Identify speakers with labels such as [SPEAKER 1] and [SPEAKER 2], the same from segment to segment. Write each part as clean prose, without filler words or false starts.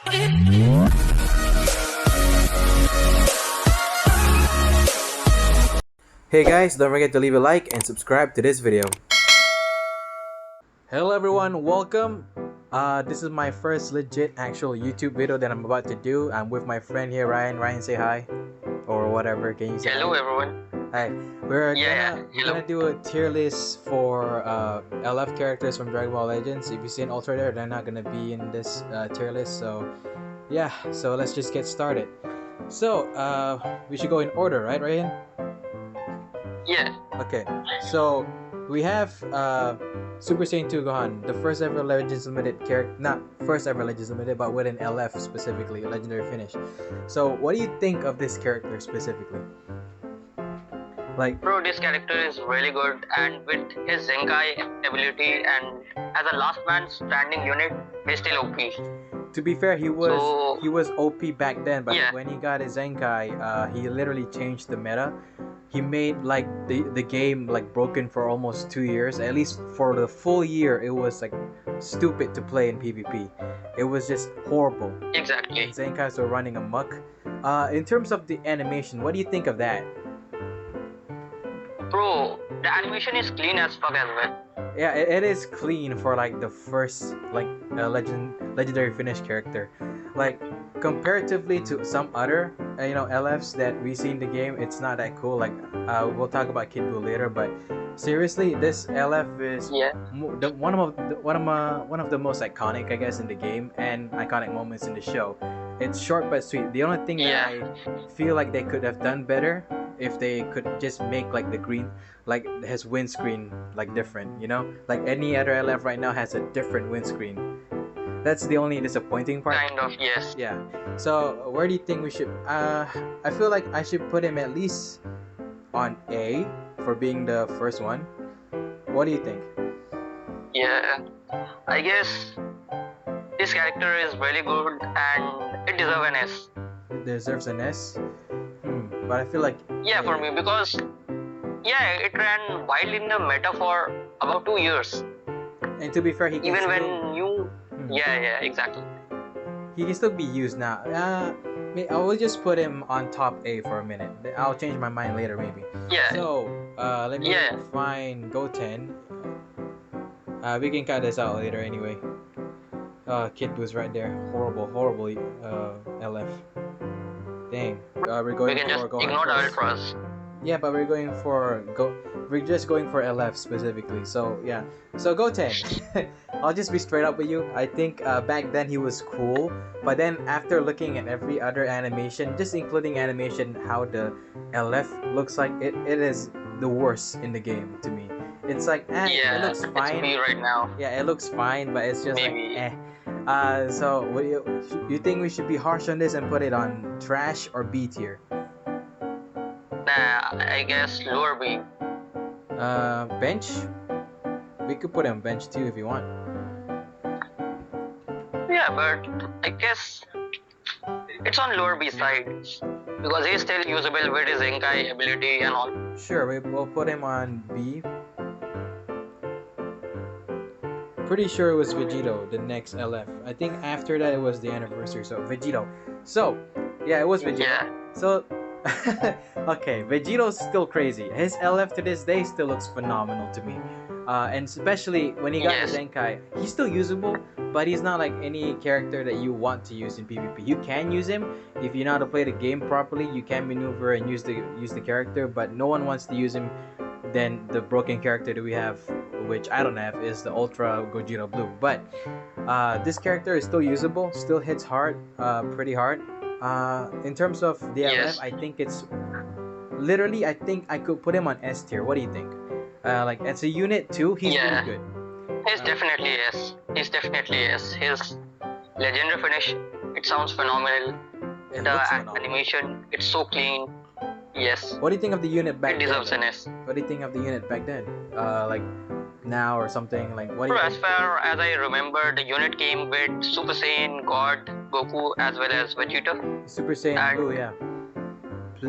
[SPEAKER 1] Hey guys, don't forget to leave a like and subscribe to this video. Hello everyone, welcome. This is my first legit actual YouTube video that I'm about to do. I'm with my friend here, Ryan. Ryan, say hi. Or whatever, can you say
[SPEAKER 2] Hello
[SPEAKER 1] hi?
[SPEAKER 2] everyone.
[SPEAKER 1] Hi. We're
[SPEAKER 2] Hello.
[SPEAKER 1] gonna do a tier list for LF characters from Dragon Ball Legends. If you see an Ultra there, they're not gonna be in this tier list. So yeah, so let's just get started. So we should go in order, right, Ryan?
[SPEAKER 2] Yeah.
[SPEAKER 1] Okay, so we have Super Saiyan 2 Gohan, the first ever Legends Limited character, not first ever Legends Limited, but with an LF specifically, Legendary Finish. So, what do you think of this character specifically? Like,
[SPEAKER 2] Bro, this character is really good, and with his Zenkai ability and as a last man standing unit, he's still OP.
[SPEAKER 1] to be fair, he was
[SPEAKER 2] So-
[SPEAKER 1] OP back then, but
[SPEAKER 2] Yeah.
[SPEAKER 1] when he got his Zenkai, he literally changed the meta. He made like the game like broken for almost 2 years. At least for the full year, it was like stupid to play in PvP. It was just horrible.
[SPEAKER 2] Exactly.
[SPEAKER 1] And Zenkais were running amok. In terms of the animation, what do you think of that?
[SPEAKER 2] Bro, the animation is clean as fuck as well.
[SPEAKER 1] Yeah, it is clean for like the first like legendary finish character. Like comparatively to some other LFs that we see in the game, it's not that cool. Like we'll talk about Kid Buu later, but seriously, this LF is
[SPEAKER 2] Yeah.
[SPEAKER 1] one of the most iconic, I guess, in the game and iconic moments in the show. It's short but sweet. The only thing that I feel like they could have done better if they could just make like the green, like his windscreen like different, like any other LF right now has a different windscreen. That's the only disappointing part.
[SPEAKER 2] Kind of, yes.
[SPEAKER 1] Yeah. So where do you think we should? I feel like I should put him at least on A for being the first one. What do you think?
[SPEAKER 2] Yeah. I guess this character is really good and it deserves an S.
[SPEAKER 1] It deserves an S. But I feel like
[SPEAKER 2] Yeah, for me, because it ran wild in the meta for about 2 years.
[SPEAKER 1] and to be fair, he can
[SPEAKER 2] Even
[SPEAKER 1] still,
[SPEAKER 2] when you exactly.
[SPEAKER 1] he can still be used now. I will just put him on top A for a minute. I'll change my mind later maybe.
[SPEAKER 2] Yeah.
[SPEAKER 1] So let me
[SPEAKER 2] Yeah.
[SPEAKER 1] find Goten. We can cut this out later anyway. Kid Buu's right there. Horrible LF. Dang. We're going
[SPEAKER 2] We can just
[SPEAKER 1] for Gohan
[SPEAKER 2] ignore the
[SPEAKER 1] first.
[SPEAKER 2] ultras.
[SPEAKER 1] Yeah, but we're going for We're just going for LF specifically. So yeah. So Goten. I'll just be straight up with you. I think back then he was cool, but then after looking at every other animation, just including animation, how the LF looks like, it is the worst in the game to me. It's like it looks
[SPEAKER 2] It's
[SPEAKER 1] fine.
[SPEAKER 2] me right now.
[SPEAKER 1] Yeah, it looks fine, but it's just
[SPEAKER 2] Maybe.
[SPEAKER 1] like so what you think we should be harsh on this and put it on trash or B tier?
[SPEAKER 2] Nah, I guess lower B.
[SPEAKER 1] Bench? We could put him bench too if you want.
[SPEAKER 2] Yeah, but I guess it's on lower B side because he's still usable with his Zenkai ability and all.
[SPEAKER 1] Sure, we'll put him on B. Pretty sure it was Vegito, the next LF. I think after that it was the anniversary, so Vegito. So, yeah, it was Vegito.
[SPEAKER 2] Yeah.
[SPEAKER 1] So, okay, Vegito's still crazy. His LF to this day still looks phenomenal to me. And especially when he got his Zenkai, he's still usable, but he's not like any character that you want to use in PvP. You can use him if you know how to play the game properly. You can maneuver and use the character, but no one wants to use him than the broken character that we have, which I don't have, is the Ultra Gogeta Blue. But this character is still usable, still hits hard, pretty hard. In terms of the LF, I think it's literally, I think I could put him on S tier. What do you think? Like as a unit too, he's really good.
[SPEAKER 2] He's definitely yes. He's definitely yes. His legendary finish, it sounds phenomenal.
[SPEAKER 1] It
[SPEAKER 2] The
[SPEAKER 1] looks phenomenal.
[SPEAKER 2] animation, it's so clean. Yes.
[SPEAKER 1] What do you think of the unit back
[SPEAKER 2] It
[SPEAKER 1] then?
[SPEAKER 2] deserves an S.
[SPEAKER 1] What do you think of the unit back then? Like now or something? Like what do
[SPEAKER 2] Bro,
[SPEAKER 1] you
[SPEAKER 2] as
[SPEAKER 1] think?
[SPEAKER 2] far as I remember, the unit came with Super Saiyan, God, Goku, as well as Vegeta.
[SPEAKER 1] Super Saiyan
[SPEAKER 2] and-
[SPEAKER 1] Blue, yeah.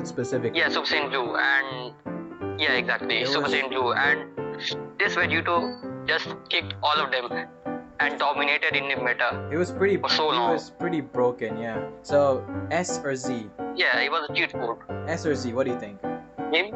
[SPEAKER 1] Specific.
[SPEAKER 2] Yeah, Super Saiyan Blue, and yeah, exactly,
[SPEAKER 1] It
[SPEAKER 2] Super
[SPEAKER 1] was-
[SPEAKER 2] Saiyan Blue, and this Vegito just kicked all of them. and dominated in the meta
[SPEAKER 1] It was pretty.
[SPEAKER 2] for so
[SPEAKER 1] He
[SPEAKER 2] long.
[SPEAKER 1] was pretty broken. Yeah. So S or Z?
[SPEAKER 2] Yeah, it was a cheat code.
[SPEAKER 1] S or Z? What do you think?
[SPEAKER 2] Maybe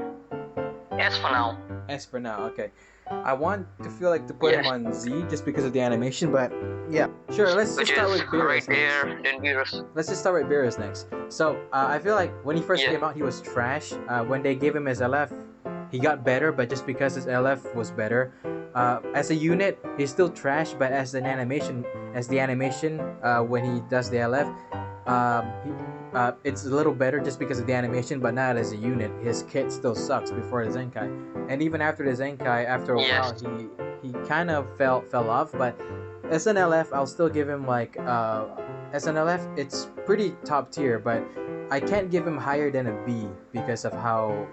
[SPEAKER 2] S for now.
[SPEAKER 1] S for now. Okay. I want to feel like to put him
[SPEAKER 2] Yeah.
[SPEAKER 1] on Z just because of the animation, but yeah, sure. Let's
[SPEAKER 2] Which
[SPEAKER 1] just start
[SPEAKER 2] is
[SPEAKER 1] with Beerus
[SPEAKER 2] right
[SPEAKER 1] next.
[SPEAKER 2] there, then Beerus.
[SPEAKER 1] Let's just start with Beerus next. So I feel like when he first
[SPEAKER 2] Yeah.
[SPEAKER 1] came out, he was trash. When they gave him his LF, he got better, but just because his LF was better, as a unit, he's still trash. But as the animation, when he does the LF, it's a little better just because of the animation, but not as a unit. His kit still sucks before the Zenkai, and even after the Zenkai, after a
[SPEAKER 2] Yes.
[SPEAKER 1] while, he kind of fell off. But as an LF, I'll still give him like as an LF, it's pretty top tier, but I can't give him higher than a B because of how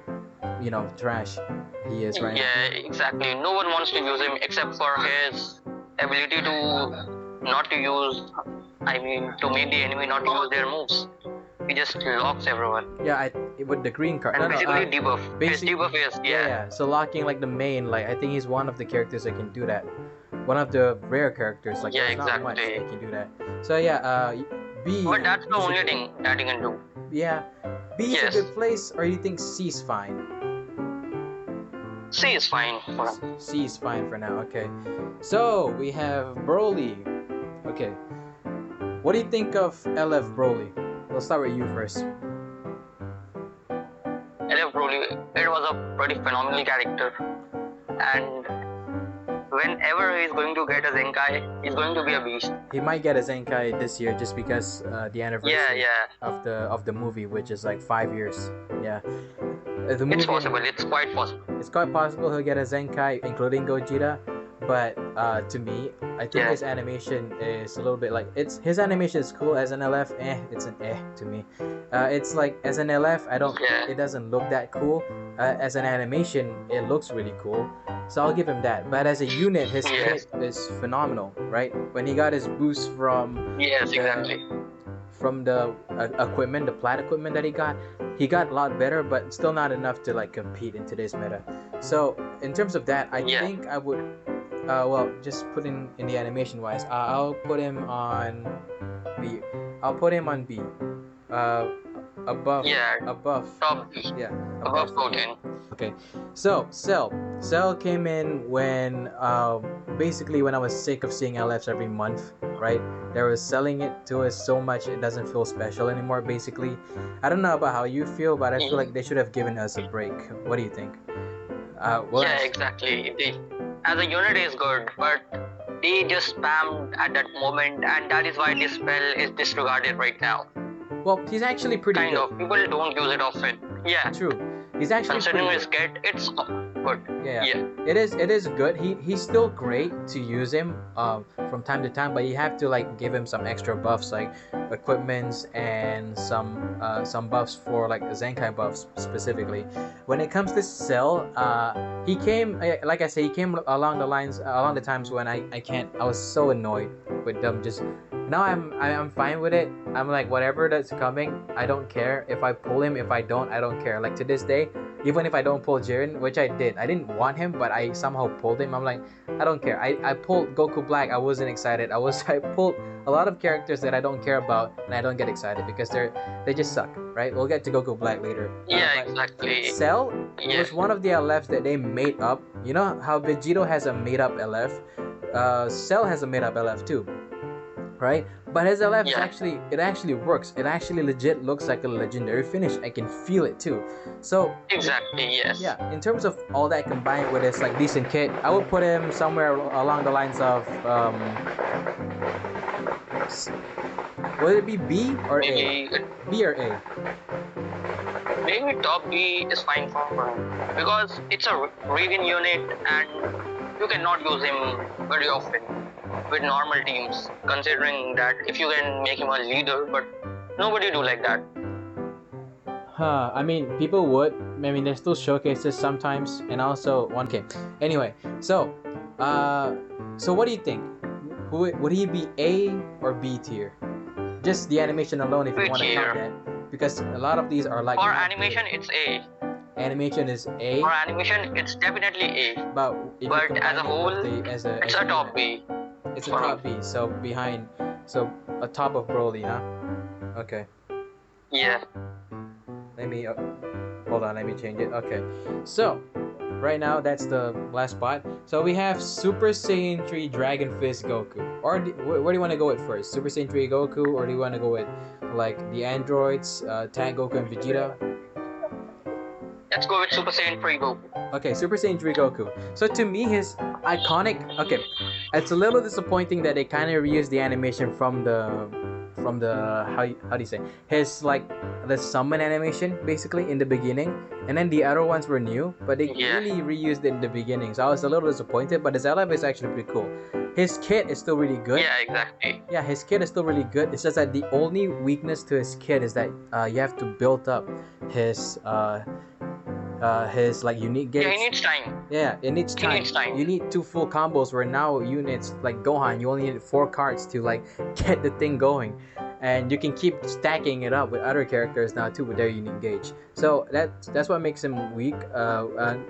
[SPEAKER 1] trash he is right now.
[SPEAKER 2] Yeah, exactly. No one wants to use him except for his ability to not to use. I mean, to make the enemy not use their moves. He just locks everyone.
[SPEAKER 1] Yeah, with the green card.
[SPEAKER 2] And basically debuff. His
[SPEAKER 1] basic-
[SPEAKER 2] debuff is yeah.
[SPEAKER 1] So locking like the main, like I think he's one of the characters that can do that. One of the rare characters. Like
[SPEAKER 2] Yeah,
[SPEAKER 1] there's not much
[SPEAKER 2] exactly.
[SPEAKER 1] that can do that. So yeah, B.
[SPEAKER 2] But that's the
[SPEAKER 1] B's a
[SPEAKER 2] only
[SPEAKER 1] good-
[SPEAKER 2] thing that he can do.
[SPEAKER 1] Yeah, B is
[SPEAKER 2] Yes.
[SPEAKER 1] a good place, or you think C's fine?
[SPEAKER 2] C is fine for him.
[SPEAKER 1] C is fine for now. Okay. So we have Broly. Okay. What do you think of LF Broly? We'll start with you first.
[SPEAKER 2] LF Broly, it was a pretty phenomenal character. And whenever he's going to get a Zenkai, he's going to be a beast.
[SPEAKER 1] He might get a Zenkai this year just because the anniversary
[SPEAKER 2] Yeah.
[SPEAKER 1] of the movie, which is like 5 years. Yeah. The movie,
[SPEAKER 2] It's possible. It's quite possible.
[SPEAKER 1] It's quite possible he'll get a Zenkai, including Gogeta. But to me, I think
[SPEAKER 2] Yeah.
[SPEAKER 1] his animation is a little bit like his animation is cool as an LF. It's an to me. It's like as an LF,
[SPEAKER 2] Yeah.
[SPEAKER 1] it doesn't look that cool. As an animation, it looks really cool. So I'll give him that. But as a unit, his
[SPEAKER 2] Yes.
[SPEAKER 1] kit is phenomenal, right? When he got his boost from
[SPEAKER 2] Yes, exactly.
[SPEAKER 1] the equipment, the plat equipment that he got a lot better, but still not enough to like compete in today's meta. So in terms of that, I
[SPEAKER 2] Yeah.
[SPEAKER 1] think I would, just put in the animation wise, I'll put him on B. I'll put him on B. Above.
[SPEAKER 2] Yeah.
[SPEAKER 1] Above.
[SPEAKER 2] Top
[SPEAKER 1] Yeah.
[SPEAKER 2] above 14.
[SPEAKER 1] Okay, so Cell came in when basically when I was sick of seeing LFs every month, right? They were selling it to us so much it doesn't feel special anymore. Basically, I don't know about how you feel, but I feel like they should have given us a break. What do you think?
[SPEAKER 2] Yeah, exactly. As a unit is good, but they just spammed at that moment, and that is why this spell is disregarded right now.
[SPEAKER 1] Well, he's actually pretty
[SPEAKER 2] Kind
[SPEAKER 1] good.
[SPEAKER 2] of. People don't use it often. Yeah.
[SPEAKER 1] True. He's actually
[SPEAKER 2] Considering
[SPEAKER 1] pretty
[SPEAKER 2] his
[SPEAKER 1] good.
[SPEAKER 2] kit, it's good.
[SPEAKER 1] Yeah.
[SPEAKER 2] Yeah.
[SPEAKER 1] It is good. He's still great to use him from time to time, but you have to like give him some extra buffs like equipments and some buffs for like Zenkai buffs specifically. When it comes to Cell, he came like I say, he came along the times when I was so annoyed with them. Just now I'm fine with it. I'm like whatever that's coming, I don't care. If I pull him, if I don't care. Like to this day, even if I don't pull Jiren, which I did, I didn't want him, but I somehow pulled him. I'm like, I don't care. I pulled Goku Black. I wasn't excited. I pulled a lot of characters that I don't care about, and I don't get excited because they just suck, right? We'll get to Goku Black later.
[SPEAKER 2] Yeah,
[SPEAKER 1] But
[SPEAKER 2] exactly.
[SPEAKER 1] Cell
[SPEAKER 2] Yeah.
[SPEAKER 1] was one of the LFs that they made up. You know how Vegito has a made up LF? Cell has a made up LF too, right? But his LF is
[SPEAKER 2] Yeah.
[SPEAKER 1] actually works. It actually legit looks like a legendary finish. I can feel it too. So
[SPEAKER 2] Exactly, yes.
[SPEAKER 1] yeah, in terms of all that combined with his like decent kit, I would put him somewhere along the lines of would it be B or A?
[SPEAKER 2] Maybe
[SPEAKER 1] B or A?
[SPEAKER 2] maybe top B is fine for him because it's a Regan unit and you cannot use him very often with normal teams. Considering that if you can make him a leader, but nobody do like that.
[SPEAKER 1] I mean, people would. I mean, there's still showcases sometimes, and also one. Okay. Anyway, so what do you think? Would he be A or B tier? Just the animation alone, if you
[SPEAKER 2] B
[SPEAKER 1] want to
[SPEAKER 2] tier.
[SPEAKER 1] count that, because a lot of these are like.
[SPEAKER 2] For
[SPEAKER 1] not
[SPEAKER 2] animation,
[SPEAKER 1] good.
[SPEAKER 2] it's A.
[SPEAKER 1] Animation is A,
[SPEAKER 2] For animation, it's definitely A.
[SPEAKER 1] but if you
[SPEAKER 2] But
[SPEAKER 1] combine
[SPEAKER 2] as a
[SPEAKER 1] it
[SPEAKER 2] whole,
[SPEAKER 1] with the, as a
[SPEAKER 2] It's
[SPEAKER 1] as
[SPEAKER 2] a top
[SPEAKER 1] unit,
[SPEAKER 2] B.
[SPEAKER 1] It's a
[SPEAKER 2] for
[SPEAKER 1] top
[SPEAKER 2] me.
[SPEAKER 1] B, so behind, so a top of Broly, huh? Okay.
[SPEAKER 2] Yeah.
[SPEAKER 1] Let me hold on. Let me change it. Okay. So right now that's the last spot. So we have Super Saiyan 3 Dragon Fist Goku. Or where do you want to go with first? Super Saiyan 3 Goku, or do you want to go with like the androids, Tank Goku and Vegeta?
[SPEAKER 2] Let's go with Super Saiyan 3 Goku.
[SPEAKER 1] Okay, Super Saiyan 3 Goku. So to me, his iconic. Okay, it's a little disappointing that they kind of reused the animation from the how do you say his like the summon animation basically in the beginning, and then the other ones were new, but they really reused it in the beginning. So I was a little disappointed. But the LF is actually pretty cool. His kit is still really good.
[SPEAKER 2] Yeah, exactly.
[SPEAKER 1] Yeah, his kit is still really good. It's just that the only weakness to his kit is that you have to build up his his like unique gates.
[SPEAKER 2] Yeah, he needs time.
[SPEAKER 1] Yeah, it needs time.
[SPEAKER 2] He needs time.
[SPEAKER 1] You need 2 full combos where now units like Gohan, you only need 4 cards to like get the thing going. And you can keep stacking it up with other characters now too with their unique gauge. So that's what makes him weak.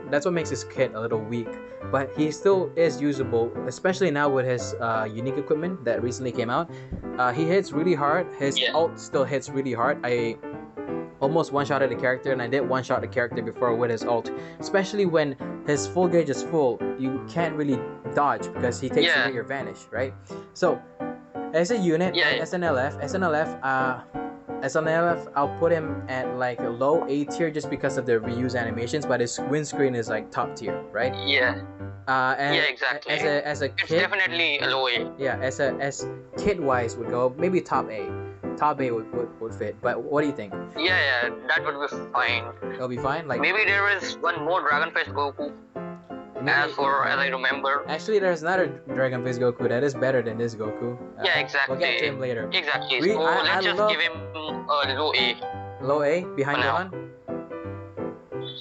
[SPEAKER 1] That's what makes his kit a little weak. But he still is usable, especially now with his unique equipment that recently came out. He hits really hard. His ult still hits really hard. I almost one-shotted the character, and I did one-shot the character before with his ult. Especially when his full gauge is full, you can't really dodge because he takes away your vanish, right? So as a unit, SNLF, I'll put him at like a low A tier just because of the reuse animations, but his windscreen is like top tier, right?
[SPEAKER 2] Yeah.
[SPEAKER 1] And
[SPEAKER 2] yeah, exactly.
[SPEAKER 1] As a
[SPEAKER 2] it's
[SPEAKER 1] kid,
[SPEAKER 2] definitely a low A.
[SPEAKER 1] Yeah, as kid wise would go maybe top A. Top A would fit. But what do you think?
[SPEAKER 2] Yeah, that would be fine.
[SPEAKER 1] It'll be fine. Like
[SPEAKER 2] maybe there is one more Dragon Fist Goku. As I remember.
[SPEAKER 1] Actually, there's another Dragon Fist Goku that is better than this Goku.
[SPEAKER 2] Yeah, exactly.
[SPEAKER 1] We'll get to him later.
[SPEAKER 2] Exactly. So let's just give him a low A.
[SPEAKER 1] Low A behind Gohan?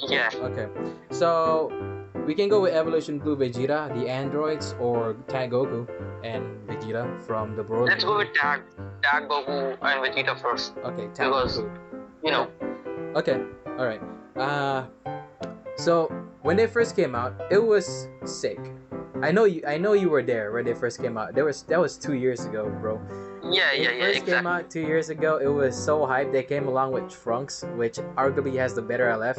[SPEAKER 2] Yeah.
[SPEAKER 1] Okay. So we can go with Evolution Blue Vegeta, the androids, or Tag Goku and Vegeta from the Broly.
[SPEAKER 2] Let's go with Tag Goku and Vegeta first.
[SPEAKER 1] Okay, Tag Goku.
[SPEAKER 2] You know.
[SPEAKER 1] Okay. All right. So when they first came out, it was sick. I know you were there when they first came out. That was 2 years ago, bro.
[SPEAKER 2] Yeah,
[SPEAKER 1] first came out 2 years ago. It was so hyped. They came along with Trunks, which arguably has the better LF,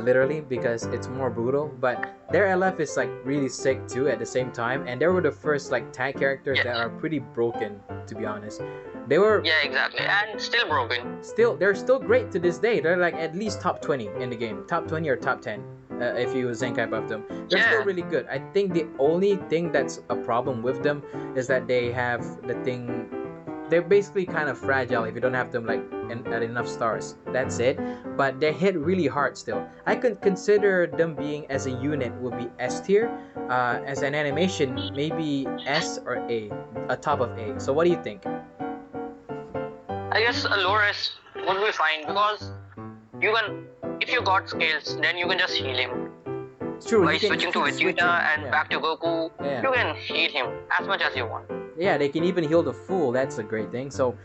[SPEAKER 1] literally because it's more brutal. But their LF is like really sick too at the same time. And they were the first like tag characters that are pretty broken, to be honest. They were
[SPEAKER 2] exactly, and still broken.
[SPEAKER 1] They're still great to this day. They're like at least top 20 in the game, top 20 or top 10. If you Zenkai buff them, they're still really good. I think the only thing that's a problem with them is that they have the thing. They're basically kind of fragile if you don't have them like at enough stars. That's it. But they hit really hard still. I could consider them being as a unit would be S tier. As an animation, maybe S or a top of A. So what do you think?
[SPEAKER 2] I guess a lower S would be fine because you can, if you got skills, then you can just heal him.
[SPEAKER 1] It's true.
[SPEAKER 2] By switching to Vegeta and back to Goku, you can heal him as much as you want.
[SPEAKER 1] Yeah, they can even heal the fool. That's a great thing. So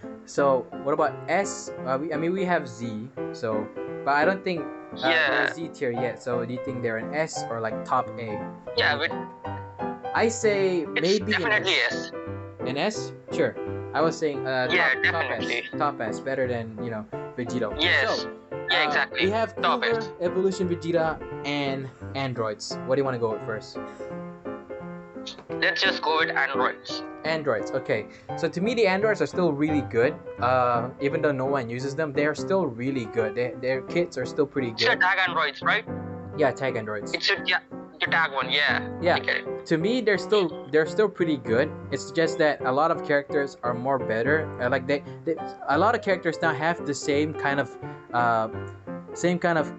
[SPEAKER 1] what about S? We have Z. So, but I don't think they're Z tier yet. So do you think they're an S or like top A?
[SPEAKER 2] Yeah, but
[SPEAKER 1] I say maybe
[SPEAKER 2] definitely S.
[SPEAKER 1] An S? Sure. I was saying
[SPEAKER 2] definitely.
[SPEAKER 1] Top S, better than Vegeta.
[SPEAKER 2] Yes.
[SPEAKER 1] So,
[SPEAKER 2] exactly.
[SPEAKER 1] We have Cooler, Evolution Vegeta, and androids. What do you want to go with first?
[SPEAKER 2] Let's just go with androids.
[SPEAKER 1] Androids, okay. So to me, the androids are still really good. Even though no one uses them, they are still really good. Their kits are still pretty good.
[SPEAKER 2] It's a tag androids, right?
[SPEAKER 1] Yeah, tag androids.
[SPEAKER 2] It's the tag one, yeah.
[SPEAKER 1] Yeah.
[SPEAKER 2] Okay.
[SPEAKER 1] To me, they're still pretty good. It's just that a lot of characters are more better. Like a lot of characters now have the same kind of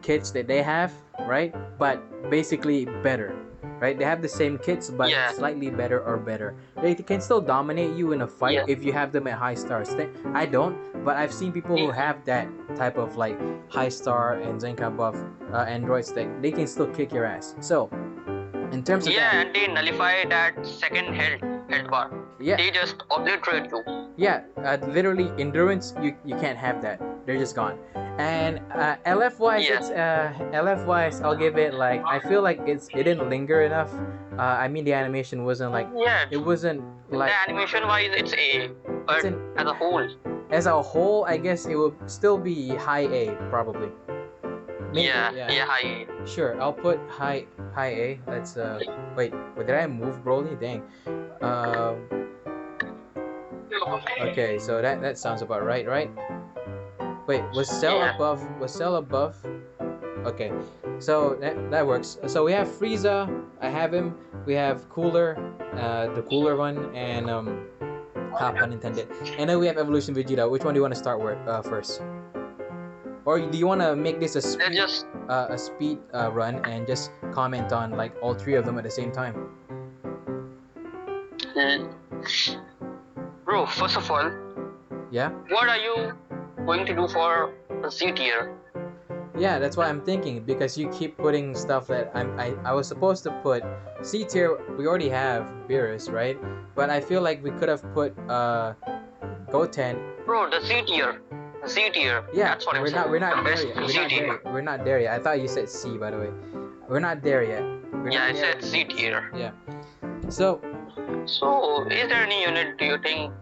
[SPEAKER 1] kits that they have, right? But basically better. Right, they have the same kits, but slightly better or better. They can still dominate you in a fight if you have them at high stars. I don't, but I've seen people who have that type of like high star and Zenkai buff androids that they can still kick your ass. So, in terms of
[SPEAKER 2] and they nullify that second health bar. Yeah, they just obliterate you.
[SPEAKER 1] Yeah, literally endurance. You can't have that. They're just gone. And LF wise, LF wise, I'll give it like I feel like it didn't linger enough I mean, the animation wasn't like
[SPEAKER 2] Yeah,
[SPEAKER 1] it wasn't like
[SPEAKER 2] the animation wise, it's A, but
[SPEAKER 1] an,
[SPEAKER 2] as a whole,
[SPEAKER 1] as a whole. I guess it would still be high A probably. Maybe,
[SPEAKER 2] yeah, high.
[SPEAKER 1] Sure, I'll put high A. Let's wait. Did I move Broly? Dang. Okay, so that sounds about right, right? Wait, was Cell
[SPEAKER 2] Yeah.
[SPEAKER 1] above? Was Cell above? Okay, so that works. So we have Frieza. I have him. We have Cooler, the cooler one, and pun intended. And then we have Evolution Vegeta. Which one do you want to start with first? Or do you want to make this a speed run and just comment on like all three of them at the same time?
[SPEAKER 2] Mm. Bro, first of all,
[SPEAKER 1] Yeah.
[SPEAKER 2] what are you going to do for C tier?
[SPEAKER 1] Yeah, that's what I'm thinking because you keep putting stuff that I was supposed to put C tier. We already have Beerus, right? But I feel like we could have put Goten.
[SPEAKER 2] Bro, the C tier. The C tier.
[SPEAKER 1] Yeah,
[SPEAKER 2] That's what I'm
[SPEAKER 1] we're
[SPEAKER 2] saying.
[SPEAKER 1] not
[SPEAKER 2] The
[SPEAKER 1] there
[SPEAKER 2] best
[SPEAKER 1] yet.
[SPEAKER 2] C tier.
[SPEAKER 1] We're not there yet. I thought you said C, by the way. We're not there yet.
[SPEAKER 2] Yeah, I said C tier.
[SPEAKER 1] Yeah. So,
[SPEAKER 2] So, is there any unit do you think?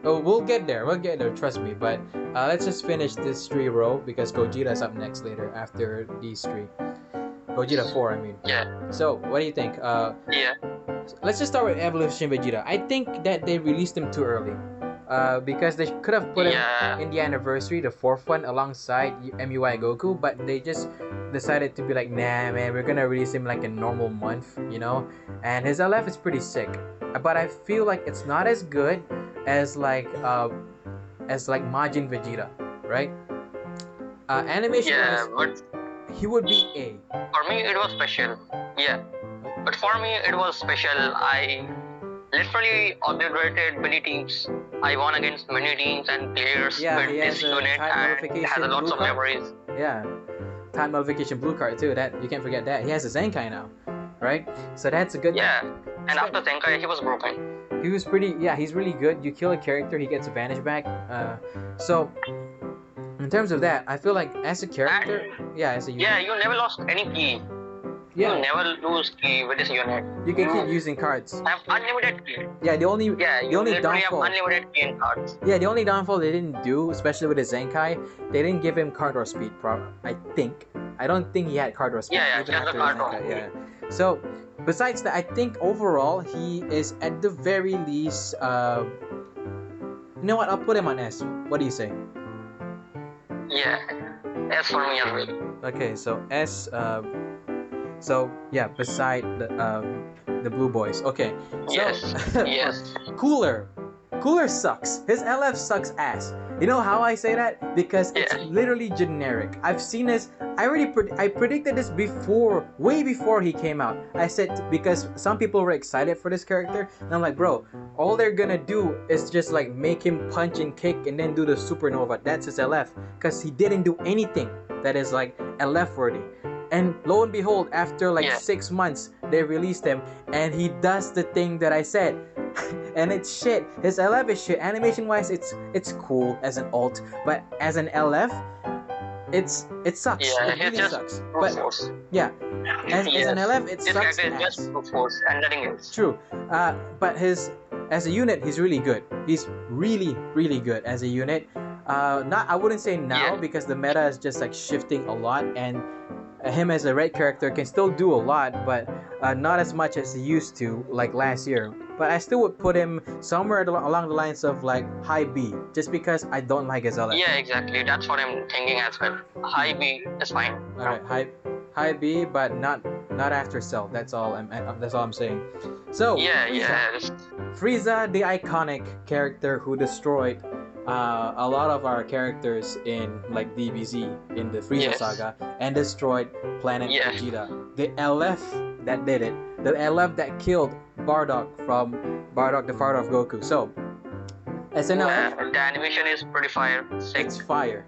[SPEAKER 1] oh, we'll get there. We'll get there. Trust me. But let's just finish this 3 row because Gogeta's up next later after these 3. Gogeta 4, I mean.
[SPEAKER 2] Yeah,
[SPEAKER 1] So, what do you think?
[SPEAKER 2] yeah,
[SPEAKER 1] Let's just start with Evolution Vegeta. I think that they released him too early. Because they could have put him
[SPEAKER 2] yeah,
[SPEAKER 1] in the anniversary, the 4th one, alongside MUI Goku, but they just decided to be like, nah, man, we're gonna release him like a normal month, you know? And his LF is pretty sick, but I feel like it's not as good as like Majin Vegeta, right? Animation
[SPEAKER 2] yeah.
[SPEAKER 1] wise,
[SPEAKER 2] But
[SPEAKER 1] he would be A.
[SPEAKER 2] for me, it was special. Yeah, but for me, it was special. I literally obliterated many teams. I won against many teams and players
[SPEAKER 1] Yeah,
[SPEAKER 2] with
[SPEAKER 1] he has
[SPEAKER 2] this
[SPEAKER 1] a
[SPEAKER 2] unit
[SPEAKER 1] time
[SPEAKER 2] and it
[SPEAKER 1] modification
[SPEAKER 2] has a lots
[SPEAKER 1] blue
[SPEAKER 2] of
[SPEAKER 1] card.
[SPEAKER 2] memories.
[SPEAKER 1] Yeah, time modification blue card too. That you can't forget that. He has a Zenkai now, right? So that's a good.
[SPEAKER 2] Yeah, and
[SPEAKER 1] So-
[SPEAKER 2] after Zenkai, he was broken.
[SPEAKER 1] He was pretty. Yeah, he's really good. You kill a character, he gets advantage back. So in terms of that, I feel like as a character, yeah, as a unit,
[SPEAKER 2] Yeah, you never lost any key.
[SPEAKER 1] yeah,
[SPEAKER 2] You never lose key with this unit.
[SPEAKER 1] you can keep using cards.
[SPEAKER 2] Have unlimited key.
[SPEAKER 1] Yeah, the only
[SPEAKER 2] Yeah,
[SPEAKER 1] the
[SPEAKER 2] you
[SPEAKER 1] only
[SPEAKER 2] literally
[SPEAKER 1] downfall.
[SPEAKER 2] have unlimited key in cards.
[SPEAKER 1] Yeah, the only downfall they didn't do, especially with the Zenkai, they didn't give him card or speed. I think. I don't think he had card or speed.
[SPEAKER 2] Yeah,
[SPEAKER 1] even
[SPEAKER 2] just the
[SPEAKER 1] after
[SPEAKER 2] card
[SPEAKER 1] Zenkai,
[SPEAKER 2] or-
[SPEAKER 1] yeah. So besides that, I think overall he is at the very least. You know what? I'll put him on S. What do you say?
[SPEAKER 2] Yeah, as for me as well.
[SPEAKER 1] Okay, so S. So yeah, beside the Blue Boys. Okay. So,
[SPEAKER 2] Yes, yes.
[SPEAKER 1] Cooler. Cooler sucks. His LF sucks ass. You know how I say that? Because it's
[SPEAKER 2] Yeah.
[SPEAKER 1] literally generic. I've seen this. I predicted this before, way before he came out. I said because some people were excited for this character, and I'm like, bro, all they're gonna do is just like make him punch and kick and then do the supernova. That's his LF, because he didn't do anything that is like LF worthy. And lo and behold, after like
[SPEAKER 2] Yeah.
[SPEAKER 1] 6 months, they released him, and he does the thing that I said. And it's shit. His LF is shit. Animation wise, it's cool as an alt, but as an LF, it sucks.
[SPEAKER 2] Yeah,
[SPEAKER 1] It
[SPEAKER 2] it's
[SPEAKER 1] really
[SPEAKER 2] just
[SPEAKER 1] sucks.
[SPEAKER 2] brute
[SPEAKER 1] But
[SPEAKER 2] force.
[SPEAKER 1] yeah, as an LF, it
[SPEAKER 2] This
[SPEAKER 1] sucks
[SPEAKER 2] character is
[SPEAKER 1] ass.
[SPEAKER 2] just brute force and nothing else.
[SPEAKER 1] True. But as a unit, he's really good. He's really, really good as a unit. I wouldn't say now
[SPEAKER 2] Yeah.
[SPEAKER 1] because the meta is just like shifting a lot, and him as a red character can still do a lot, but not as much as he used to like last year. But I still would put him somewhere along the lines of like high B, just because I don't like his LF.
[SPEAKER 2] Yeah, exactly. That's what I'm thinking as well. High B is fine.
[SPEAKER 1] All right, high B, but not after Cell. That's all I'm saying. So
[SPEAKER 2] Yeah,
[SPEAKER 1] Frieza.
[SPEAKER 2] yeah.
[SPEAKER 1] Frieza, the iconic character who destroyed a lot of our characters in like DBZ in the Frieza
[SPEAKER 2] Yes.
[SPEAKER 1] saga and destroyed Planet
[SPEAKER 2] Yeah.
[SPEAKER 1] Vegeta. The LF that did it. The LF that killed Bardock from Bardock the father of Goku. So, as an LF,
[SPEAKER 2] Yeah, the animation is pretty fire. Sick.
[SPEAKER 1] it's fire.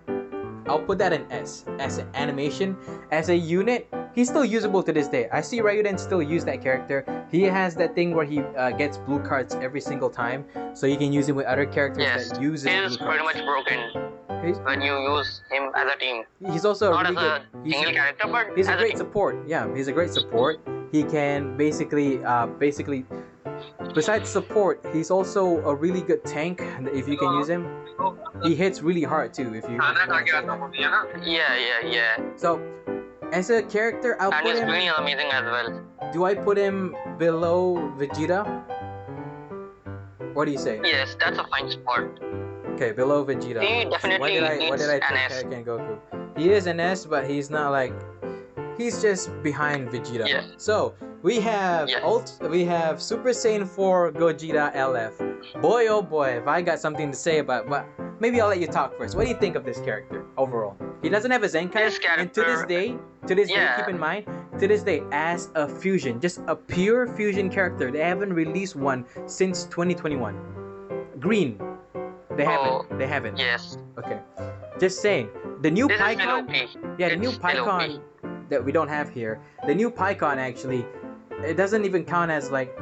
[SPEAKER 1] I'll put that in S. As an animation, as a unit, he's still usable to this day. I see Ryuden still use that character. He has that thing where he gets blue cards every single time, so you can use him with other characters
[SPEAKER 2] Yes,
[SPEAKER 1] that uses
[SPEAKER 2] he
[SPEAKER 1] blue
[SPEAKER 2] is
[SPEAKER 1] cards.
[SPEAKER 2] pretty much broken
[SPEAKER 1] He's,
[SPEAKER 2] when you use him as a team.
[SPEAKER 1] he's also
[SPEAKER 2] Not
[SPEAKER 1] really
[SPEAKER 2] as a
[SPEAKER 1] good.
[SPEAKER 2] single character, but
[SPEAKER 1] He's a
[SPEAKER 2] as
[SPEAKER 1] great
[SPEAKER 2] team.
[SPEAKER 1] support. Yeah, he's a great support. He can basically besides support, he's also a really good tank if you can use him. He hits really hard too if you
[SPEAKER 2] Yeah.
[SPEAKER 1] so as a character, I'll
[SPEAKER 2] And
[SPEAKER 1] put
[SPEAKER 2] he's
[SPEAKER 1] him.
[SPEAKER 2] really amazing as well.
[SPEAKER 1] Do I put him below Vegeta? What do you say?
[SPEAKER 2] Yes, that's a fine spot.
[SPEAKER 1] Okay, below Vegeta.
[SPEAKER 2] He definitely
[SPEAKER 1] What did I
[SPEAKER 2] needs
[SPEAKER 1] put
[SPEAKER 2] an S.
[SPEAKER 1] Kakarot and Goku? He is an S, but he's not like he's just behind Vegeta.
[SPEAKER 2] Yeah.
[SPEAKER 1] So we have
[SPEAKER 2] Yeah.
[SPEAKER 1] we have Super Saiyan 4 Gogeta LF. Boy oh boy, if I got something to say about, but maybe I'll let you talk first. What do you think of this character overall? He doesn't have a Zenkai,
[SPEAKER 2] This
[SPEAKER 1] and to this
[SPEAKER 2] character-
[SPEAKER 1] day,
[SPEAKER 2] Yeah.
[SPEAKER 1] keep in mind, to this day, as a fusion, just a pure fusion character, they haven't released one since 2021. Green, they
[SPEAKER 2] Oh,
[SPEAKER 1] haven't. They haven't.
[SPEAKER 2] Yes.
[SPEAKER 1] Okay, just saying. The new
[SPEAKER 2] This is still
[SPEAKER 1] Pycon,
[SPEAKER 2] OP.
[SPEAKER 1] yeah, the new
[SPEAKER 2] It's still OP.
[SPEAKER 1] Pycon that we don't have here. The new Pycon actually, it doesn't even count as like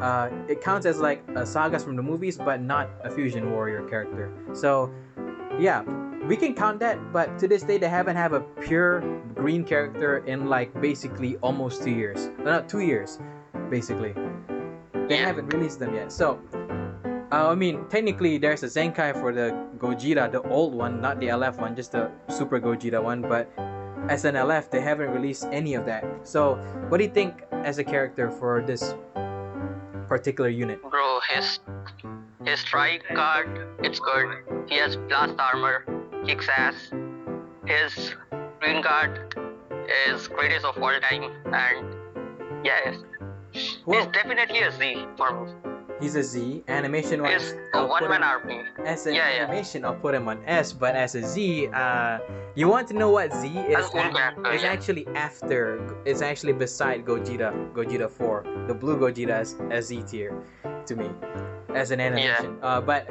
[SPEAKER 1] it counts as like sagas from the movies, but not a fusion warrior character. So, yeah, we can count that. But to this day, they haven't have a pure green character in like basically almost 2 years. Not 2 years, basically. They
[SPEAKER 2] Yeah.
[SPEAKER 1] haven't released them yet. So. I mean, technically, there's a Zenkai for the Gogeta, the old one, not the LF one, just the Super Gogeta one. But as an LF, they haven't released any of that. So, what do you think as a character for this particular unit?
[SPEAKER 2] Bro, his strike card, it's good. He has blast armor, kicks ass. His green card is greatest of all time, and yes,
[SPEAKER 1] Well,
[SPEAKER 2] he's definitely a Z for me.
[SPEAKER 1] he's a Z. Animation wise,
[SPEAKER 2] He's a one-man army.
[SPEAKER 1] as an
[SPEAKER 2] Yeah.
[SPEAKER 1] animation, I'll put him on S. But as a Z, you want to know what Z is?
[SPEAKER 2] As a cool character,
[SPEAKER 1] It's
[SPEAKER 2] yeah.
[SPEAKER 1] actually after. It's actually beside Gogeta 4. The blue Gogeta is a Z tier to me as an animation. But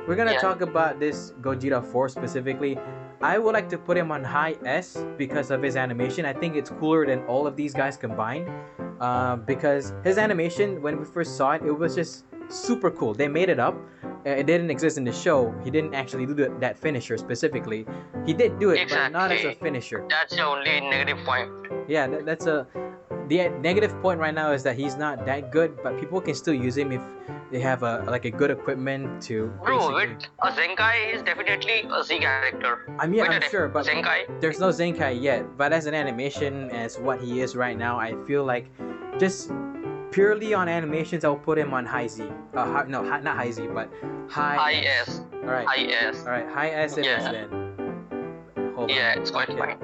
[SPEAKER 1] we're gonna
[SPEAKER 2] Yeah.
[SPEAKER 1] talk about this Gogeta 4 specifically. I would like to put him on high S because of his animation. I think it's cooler than all of these guys combined. Because his animation, when we first saw it, it was just super cool. They made it up. It didn't exist in the show. He didn't actually do that finisher specifically. He did do it, but not as a
[SPEAKER 2] Exactly.
[SPEAKER 1] finisher.
[SPEAKER 2] That's the only negative point.
[SPEAKER 1] Yeah, that's a the negative point right now is that he's not that good, but people can still use him if they have a good equipment to.
[SPEAKER 2] Bro,
[SPEAKER 1] basically-
[SPEAKER 2] with a Zenkai is definitely a Z character.
[SPEAKER 1] I mean,
[SPEAKER 2] With
[SPEAKER 1] I'm
[SPEAKER 2] a
[SPEAKER 1] sure, but
[SPEAKER 2] Zenkai,
[SPEAKER 1] there's no Zenkai yet. But as an animation, as what he is right now, I feel like just purely on animations, I'll put him on high Z. Not high Z, but high.
[SPEAKER 2] IS,
[SPEAKER 1] All right,
[SPEAKER 2] IS.
[SPEAKER 1] all right, high S it is
[SPEAKER 2] Yeah.
[SPEAKER 1] then. Hold on.
[SPEAKER 2] Yeah, it's quite
[SPEAKER 1] Okay.
[SPEAKER 2] fine.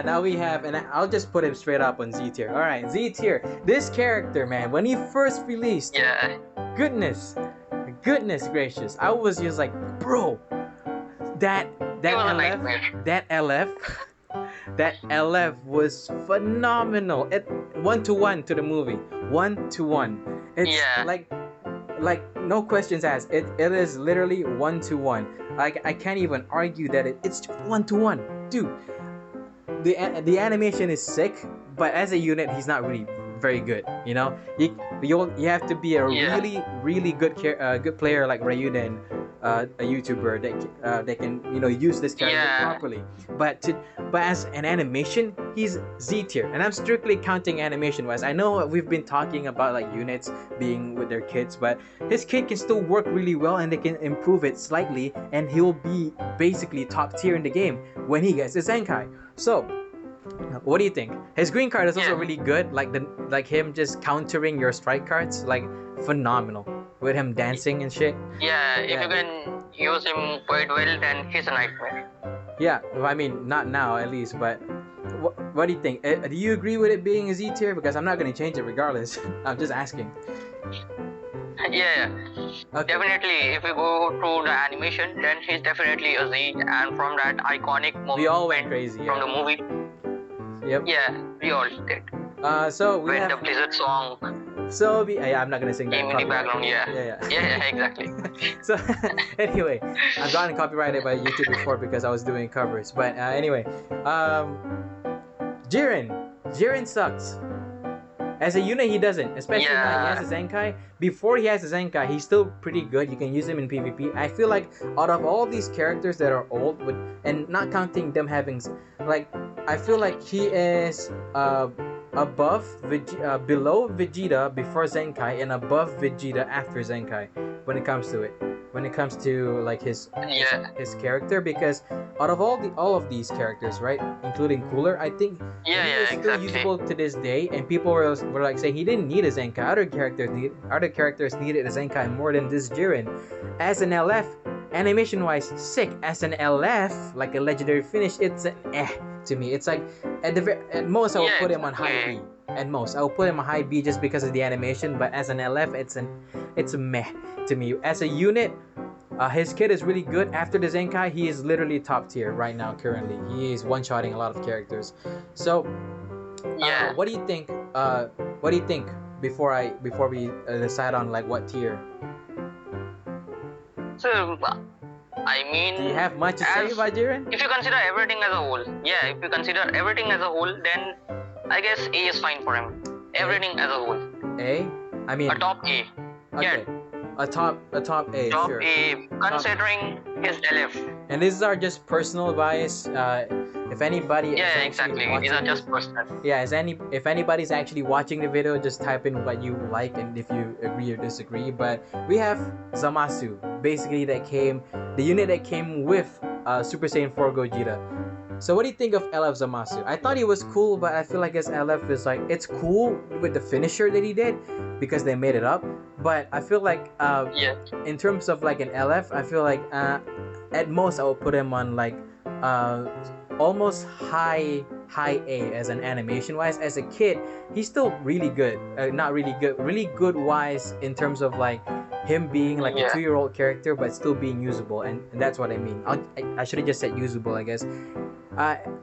[SPEAKER 1] Now we have, and I'll just put him straight up on Z tier. All right, Z tier. This character, man, when he first released,
[SPEAKER 2] Yeah,
[SPEAKER 1] goodness gracious, I was just like, bro, that
[SPEAKER 2] it was a
[SPEAKER 1] LF,
[SPEAKER 2] nightmare.
[SPEAKER 1] that LF, that LF was phenomenal. It 1-to-1 to the movie, 1-to-1. It's
[SPEAKER 2] Yeah.
[SPEAKER 1] like no questions asked. It is literally 1-to-1. Like I can't even argue that it's 1-to-1, dude. The animation is sick, but as a unit, he's not really very good. You know, you have to be a
[SPEAKER 2] Yeah.
[SPEAKER 1] really good good player like Ryuden, a YouTuber that can use this character
[SPEAKER 2] Yeah.
[SPEAKER 1] properly. But as an animation, he's Z tier, and I'm strictly counting animation wise. I know we've been talking about like units being with their kids, but his kid can still work really well, and they can improve it slightly, and he'll be basically top tier in the game when he gets his Zenkai. So, what do you think? His green card is also
[SPEAKER 2] Yeah.
[SPEAKER 1] really good, like him just countering your strike cards, like phenomenal with him dancing and shit.
[SPEAKER 2] Yeah, if
[SPEAKER 1] Yeah.
[SPEAKER 2] you can use him quite well, then he's a nightmare.
[SPEAKER 1] Yeah, well, I mean not now at least, but what do you think? Do you agree with it being a Z tier? Because I'm not gonna change it regardless. I'm just asking.
[SPEAKER 2] Yeah,
[SPEAKER 1] Okay.
[SPEAKER 2] definitely. If we go to the animation, then he's definitely a Z, and from that iconic moment
[SPEAKER 1] We all went crazy.
[SPEAKER 2] from the
[SPEAKER 1] Yeah.
[SPEAKER 2] movie,
[SPEAKER 1] Yep.
[SPEAKER 2] yeah, we all did.
[SPEAKER 1] So we
[SPEAKER 2] When the
[SPEAKER 1] have.
[SPEAKER 2] Blizzard song
[SPEAKER 1] Yeah, I'm not gonna sing that.
[SPEAKER 2] came in the
[SPEAKER 1] copyright.
[SPEAKER 2] background, yeah.
[SPEAKER 1] Yeah.
[SPEAKER 2] Exactly.
[SPEAKER 1] So anyway, I've gotten copyrighted by YouTube before because I was doing covers. But anyway, Jiren sucks. As a unit, he doesn't. Especially when he
[SPEAKER 2] Yeah.
[SPEAKER 1] has a Zenkai. Before he has a Zenkai, he's still pretty good. You can use him in PvP. I feel like out of all these characters that are old, and not counting them having, like, I feel like he is below Vegeta before Zenkai, and above Vegeta after Zenkai. When it comes to it, when it comes to like his character, because out of all of these characters, right, including Cooler, I think he is still usable to this day, and people were like saying he didn't need a Zenkai. Other characters needed a Zenkai more than this Jiren. As an LF, animation wise, sick. As an LF, like a legendary finish, it's an to me. It's like at most I would put him on high B. At most I will put him on high B just because of the animation. But as an LF, it's a meh to me. As a unit, his kit is really good. After the Zenkai, he is literally top tier right now. Currently, he is one-shotting a lot of characters. So, what do you think? What do you think before we decide on like what tier?
[SPEAKER 2] So, I mean,
[SPEAKER 1] do you have much to say about Jiren?
[SPEAKER 2] If you consider everything as a whole, then I guess A is fine for him. Everything as a whole.
[SPEAKER 1] A? I mean,
[SPEAKER 2] a top A.
[SPEAKER 1] Okay. Yeah. A top A.
[SPEAKER 2] Top
[SPEAKER 1] sure.
[SPEAKER 2] A, considering his LF.
[SPEAKER 1] And these are just personal bias. If anybody
[SPEAKER 2] exactly. These are just personal.
[SPEAKER 1] Yeah, if anybody's actually watching the video, just type in what you like and if you agree or disagree. But we have Zamasu, basically the unit that came with Super Saiyan 4 Gogeta. So what do you think of LF Zamasu? I thought he was cool, but I feel like his LF is like, it's cool with the finisher that he did because they made it up. But I feel like in terms of like an LF, I feel like at most I would put him on like almost high A as an animation wise. As a kid, he's still really good. Not really good, really good wise in terms of like him being like a 2-year-old character but still being usable, and that's what I mean. I should have just said usable, I guess.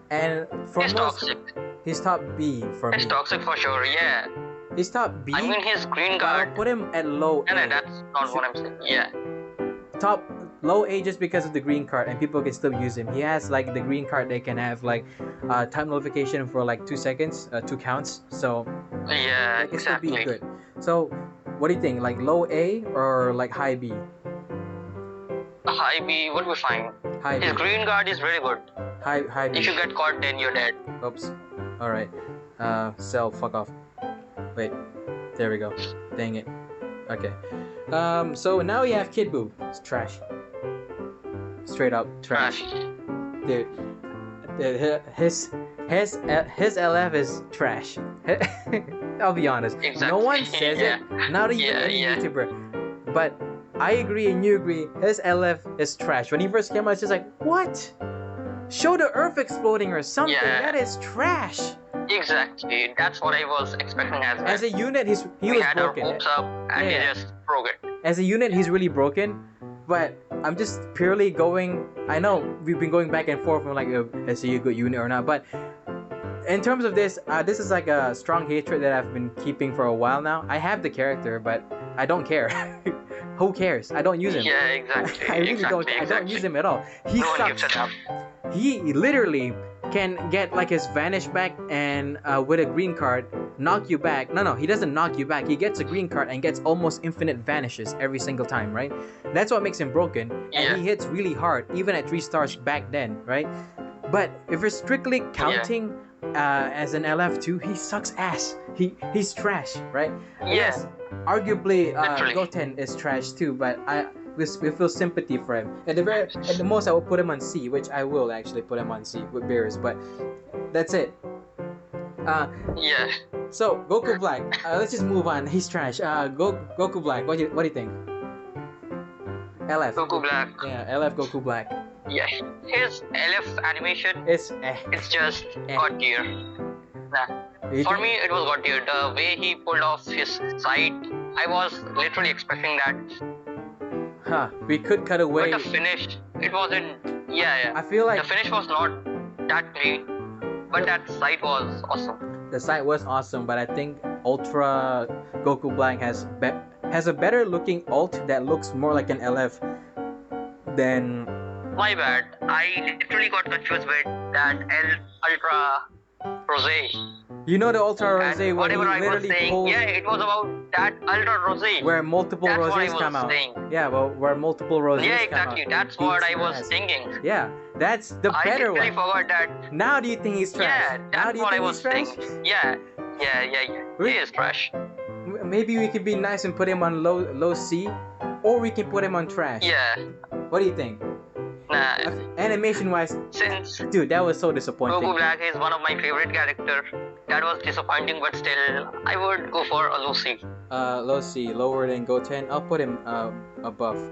[SPEAKER 1] And for
[SPEAKER 2] he's toxic.
[SPEAKER 1] He's top B for me.
[SPEAKER 2] He's toxic for sure, yeah.
[SPEAKER 1] He's top B.
[SPEAKER 2] I mean, his green guard.
[SPEAKER 1] I'll put him at low A.
[SPEAKER 2] No, that's not what I'm saying. Yeah.
[SPEAKER 1] Low A just because of the green card, and people can still use him. He has like the green card. They can have like time notification for like 2 seconds, 2 counts. So
[SPEAKER 2] yeah,
[SPEAKER 1] it still be good. So what do you think? Like low A or like high B?
[SPEAKER 2] High B would be fine. His green guard is really good.
[SPEAKER 1] High B.
[SPEAKER 2] If you get caught, then you're dead.
[SPEAKER 1] Oops. All right. Cell, fuck off. Wait. There we go. Dang it. Okay. So now we have Kid Buu. It's trash. Straight up trash. Dude, his LF is trash. I'll be honest.
[SPEAKER 2] Exactly.
[SPEAKER 1] No one says it. Not even any YouTuber. But I agree and you agree. His LF is trash. When he first came out, it's just like, what? Show the Earth exploding or something.
[SPEAKER 2] Yeah.
[SPEAKER 1] That is trash.
[SPEAKER 2] Exactly. That's what I was expecting as well.
[SPEAKER 1] As a unit, he was
[SPEAKER 2] had
[SPEAKER 1] broken.
[SPEAKER 2] Our hopes up and he just broke it.
[SPEAKER 1] As a unit, he's really broken. But I'm just purely going. I know we've been going back and forth from like, is he a good unit or not? But in terms of this is like a strong hatred that I've been keeping for a while now. I have the character, but I don't care. Who cares? I don't use him.
[SPEAKER 2] Yeah, exactly.
[SPEAKER 1] I really don't. I don't use him at all. He
[SPEAKER 2] no
[SPEAKER 1] sucks.
[SPEAKER 2] one gives a damn.
[SPEAKER 1] He literally can get like his vanish back and with a green card knock you back. No, he doesn't knock you back. He gets a green card and gets almost infinite vanishes every single time, right? That's what makes him broken. And he hits really hard, even at 3 stars back then, right? But if we're strictly counting as an LF2, he sucks ass. He's trash, right? Yes, arguably Goten is trash too, but we feel sympathy for him. At the most, I will put him on C, which I will actually put him on C with Beerus, but that's it. So Goku Black. Let's just move on. He's trash. Goku Black. What do you think? LF.
[SPEAKER 2] Goku Black.
[SPEAKER 1] Yeah, LF Goku Black.
[SPEAKER 2] Yeah, his LF animation.
[SPEAKER 1] It's
[SPEAKER 2] just god tier. Nah. For me, it was god tier. The way he pulled off his side, I was literally expecting that.
[SPEAKER 1] We could cut away.
[SPEAKER 2] But the finish, it wasn't. Yeah.
[SPEAKER 1] I feel like
[SPEAKER 2] the finish was not that great, but that sight was awesome.
[SPEAKER 1] The sight was awesome, but I think Ultra Goku Black has a better looking ult that looks more like an LF than.
[SPEAKER 2] My bad. I literally got confused with that Ultra Rose.
[SPEAKER 1] You know the Ultra Rose where
[SPEAKER 2] whatever
[SPEAKER 1] he literally
[SPEAKER 2] I was saying,
[SPEAKER 1] pulls...
[SPEAKER 2] Yeah, it was about that Ultra Rose.
[SPEAKER 1] Where multiple roses come out. Yeah, well, where multiple roses come out.
[SPEAKER 2] Yeah, exactly. That's what I was thinking.
[SPEAKER 1] Yeah, that's the better one.
[SPEAKER 2] I literally forgot that.
[SPEAKER 1] Now do you think he's trash?
[SPEAKER 2] Yeah, that's what I was thinking. Yeah. He is trash.
[SPEAKER 1] Maybe we could be nice and put him on low C, or we can put him on trash.
[SPEAKER 2] Yeah.
[SPEAKER 1] What do you think?
[SPEAKER 2] Nah.
[SPEAKER 1] Animation wise,
[SPEAKER 2] Since
[SPEAKER 1] dude, that was so disappointing.
[SPEAKER 2] Goku Black is one of my favorite characters, that was disappointing, but still, I would go for a low C.
[SPEAKER 1] Low C, lower than Goten. I'll put him above.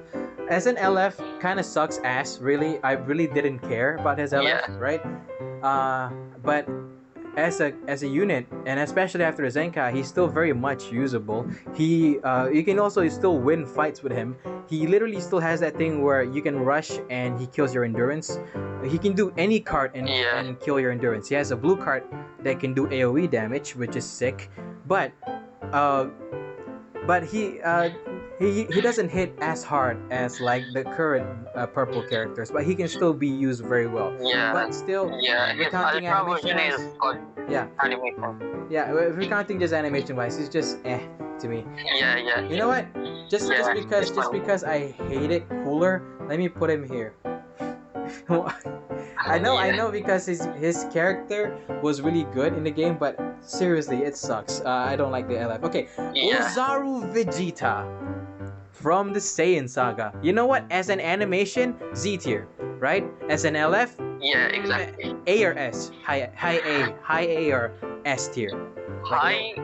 [SPEAKER 1] As an LF, kind of sucks ass. Really, I really didn't care about his LF, right? But as a unit, and especially after Zenkai, he's still very much usable. You can also still win fights with him. He literally still has that thing where you can rush and he kills your endurance. He can do any card and kill your endurance. He has a blue card that can do AoE damage, which is sick. But he doesn't hit as hard as like the current purple characters, but he can still be used very well.
[SPEAKER 2] Yeah.
[SPEAKER 1] But still,
[SPEAKER 2] his
[SPEAKER 1] counting
[SPEAKER 2] Ultra version is good.
[SPEAKER 1] Yeah.
[SPEAKER 2] Animation.
[SPEAKER 1] Yeah, if we're counting just animation wise, it's just to me.
[SPEAKER 2] Yeah.
[SPEAKER 1] You know what? Just because I hate it cooler, let me put him here. I know because his character was really good in the game, but seriously, it sucks. I don't like the LF. Okay, Ozaru Vegeta from the Saiyan Saga. You know what? As an animation, Z tier, right? As an LF,
[SPEAKER 2] yeah, exactly.
[SPEAKER 1] A or S, high A or S tier.
[SPEAKER 2] High.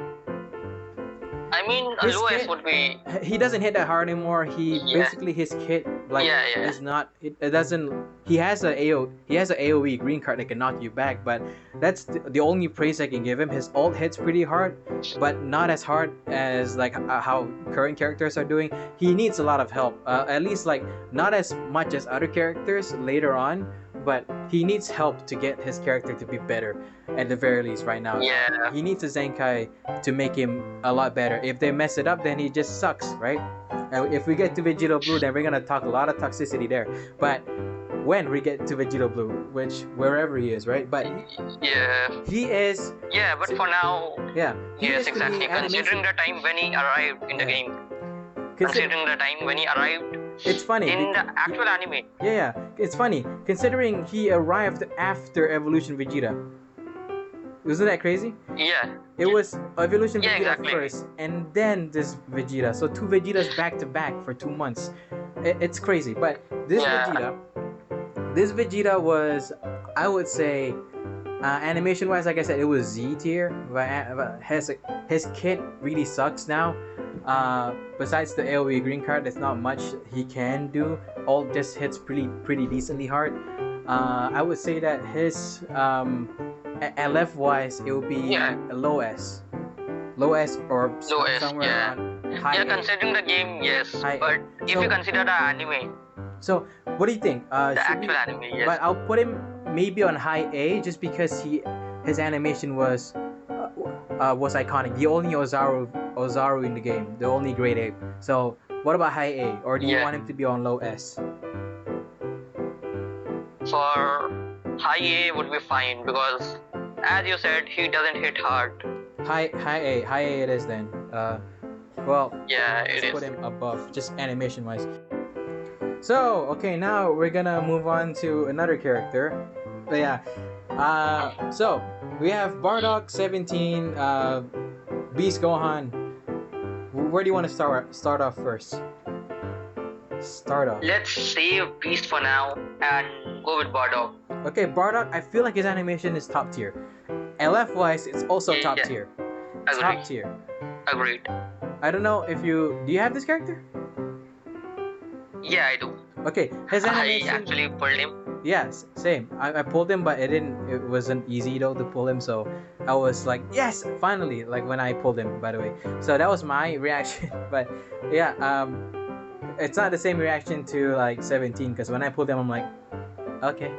[SPEAKER 2] I mean, a low S would be.
[SPEAKER 1] He doesn't hit that hard anymore. Basically his kit is not. It doesn't. He has a AOE green card that can knock you back, but that's the only praise I can give him. His ult hits pretty hard, but not as hard as like how current characters are doing. He needs a lot of help. At least like not as much as other characters later on, but he needs help to get his character to be better. At the very least, right now.
[SPEAKER 2] Yeah.
[SPEAKER 1] He needs a Zenkai to make him a lot better. If they mess it up, then he just sucks, right? If we get to Vegeta Blue, then we're gonna talk a lot of toxicity there. But when we get to Vegeta Blue, which wherever he is, right? But he is.
[SPEAKER 2] Yeah, but for now.
[SPEAKER 1] Yeah.
[SPEAKER 2] Yes, exactly. Considering the time when he arrived in the game. Considering the time when he arrived.
[SPEAKER 1] It's funny.
[SPEAKER 2] In the actual anime.
[SPEAKER 1] Yeah, it's funny. Considering he arrived after Evolution Vegeta. Isn't that crazy?
[SPEAKER 2] Yeah.
[SPEAKER 1] It was Evolution Vegeta
[SPEAKER 2] exactly.
[SPEAKER 1] first, and then this Vegeta. So 2 Vegetas back to back for 2 months. It's crazy. But this Vegeta was, I would say, animation-wise, like I said, it was Z tier. But his kit really sucks now. Besides the AoE green card, there's not much he can do. All just hits pretty decently hard. I would say that his LF wise, it would be a low S or somewhere around high.
[SPEAKER 2] Yeah, considering the game, yes. But if you consider the anime.
[SPEAKER 1] So what do you think?
[SPEAKER 2] The actual anime, yes.
[SPEAKER 1] But I'll put him maybe on high A just because his animation was iconic. The only Ozaru in the game, the only grade A. So what about high A, or do you want him to be on low S?
[SPEAKER 2] For high A would be fine because, as you said, he doesn't hit hard.
[SPEAKER 1] High A it is then. Well,
[SPEAKER 2] it is.
[SPEAKER 1] Put him above, just animation wise. So okay, now we're gonna move on to another character. But so we have Bardock 17, Beast Gohan. Where do you want to start off first?
[SPEAKER 2] Let's save Beast for now and go with Bardock.
[SPEAKER 1] Okay, Bardock, I feel like his animation is top tier. LF wise, it's also top tier.
[SPEAKER 2] Agreed.
[SPEAKER 1] Top tier.
[SPEAKER 2] Agreed.
[SPEAKER 1] I don't know if do you have this character?
[SPEAKER 2] Yeah, I do.
[SPEAKER 1] Okay, his animation.
[SPEAKER 2] I actually pulled him.
[SPEAKER 1] Yes, same. I pulled him, but it wasn't easy though to pull him. So I was like, yes, finally! Like when I pulled him, by the way. So that was my reaction. But it's not the same reaction to like 17, because when I pulled him, I'm like, okay.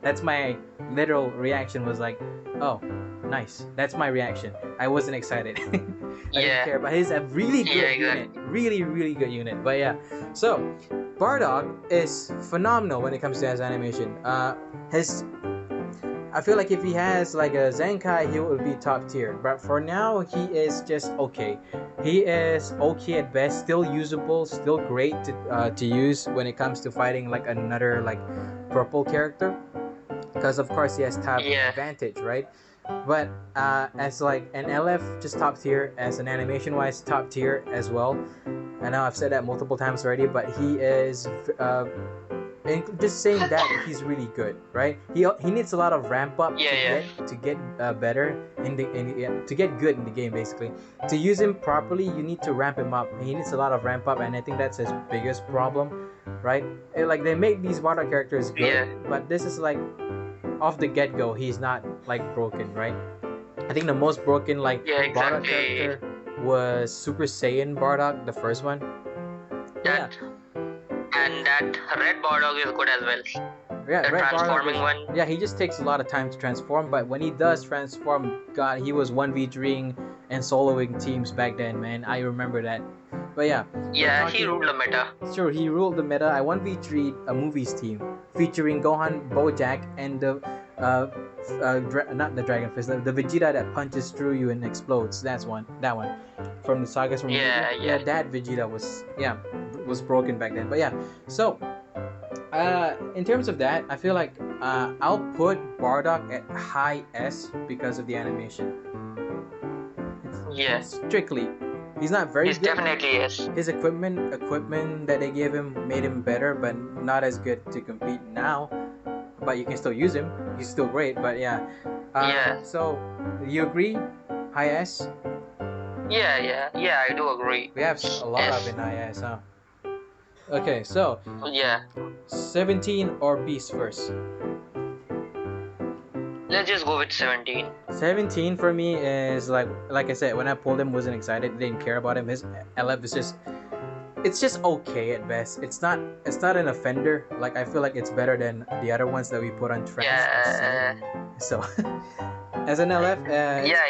[SPEAKER 1] That's my literal reaction, was like, oh, nice. That's my reaction. I wasn't excited. I didn't care, but he's a really good unit. Really, really good unit. But yeah, so Bardock is phenomenal when it comes to his animation. I feel like if he has like a Zenkai, he would be top tier. But for now, he is just okay. He is okay at best. Still usable. Still great to use when it comes to fighting like another like purple character. Because of course he has tab advantage, right? But as like an LF, just top tier. As an animation wise, top tier as well. I know I've said that multiple times already, but he is and just saying that he's really good, right? He needs a lot of ramp up to get better to get good in the game. Basically, to use him properly, you need to ramp him up. He needs a lot of ramp up, and I think that's his biggest problem, right? Like they make these Bardock characters good, but this is like off the get go, he's not like broken, right? I think the most broken Bardock character was Super Saiyan Bardock, the first one.
[SPEAKER 2] And that Red Bardock is good as well.
[SPEAKER 1] Yeah,
[SPEAKER 2] the transforming one.
[SPEAKER 1] Yeah, he just takes a lot of time to transform, but when he does transform, God, he was 1v3ing and soloing teams back then, man. I remember that. But yeah.
[SPEAKER 2] Yeah, he ruled the meta.
[SPEAKER 1] Sure, he ruled the meta. I 1v3'd a movies team featuring Gohan, Bojack, and the not the Dragon Fist, the Vegeta that punches through you and explodes. That one from the sagas from that Vegeta was broken back then. But yeah, so in terms of that, I feel like I'll put Bardock at high S because of the animation. Strictly, he's not very good.
[SPEAKER 2] Definitely is.
[SPEAKER 1] His equipment that they gave him made him better, but not as good to compete now. But you can still use him. He's still great. But yeah. So you agree? High S?
[SPEAKER 2] Yeah, I do agree.
[SPEAKER 1] We have a lot of in high S, huh? Okay, so 17 or Beast first?
[SPEAKER 2] Let's just go with 17.
[SPEAKER 1] 17 for me is like I said, when I pulled him, wasn't excited, didn't care about him. His LF is just okay at best. It's not an offender. Like I feel like it's better than the other ones that we put on trends. So as an LF,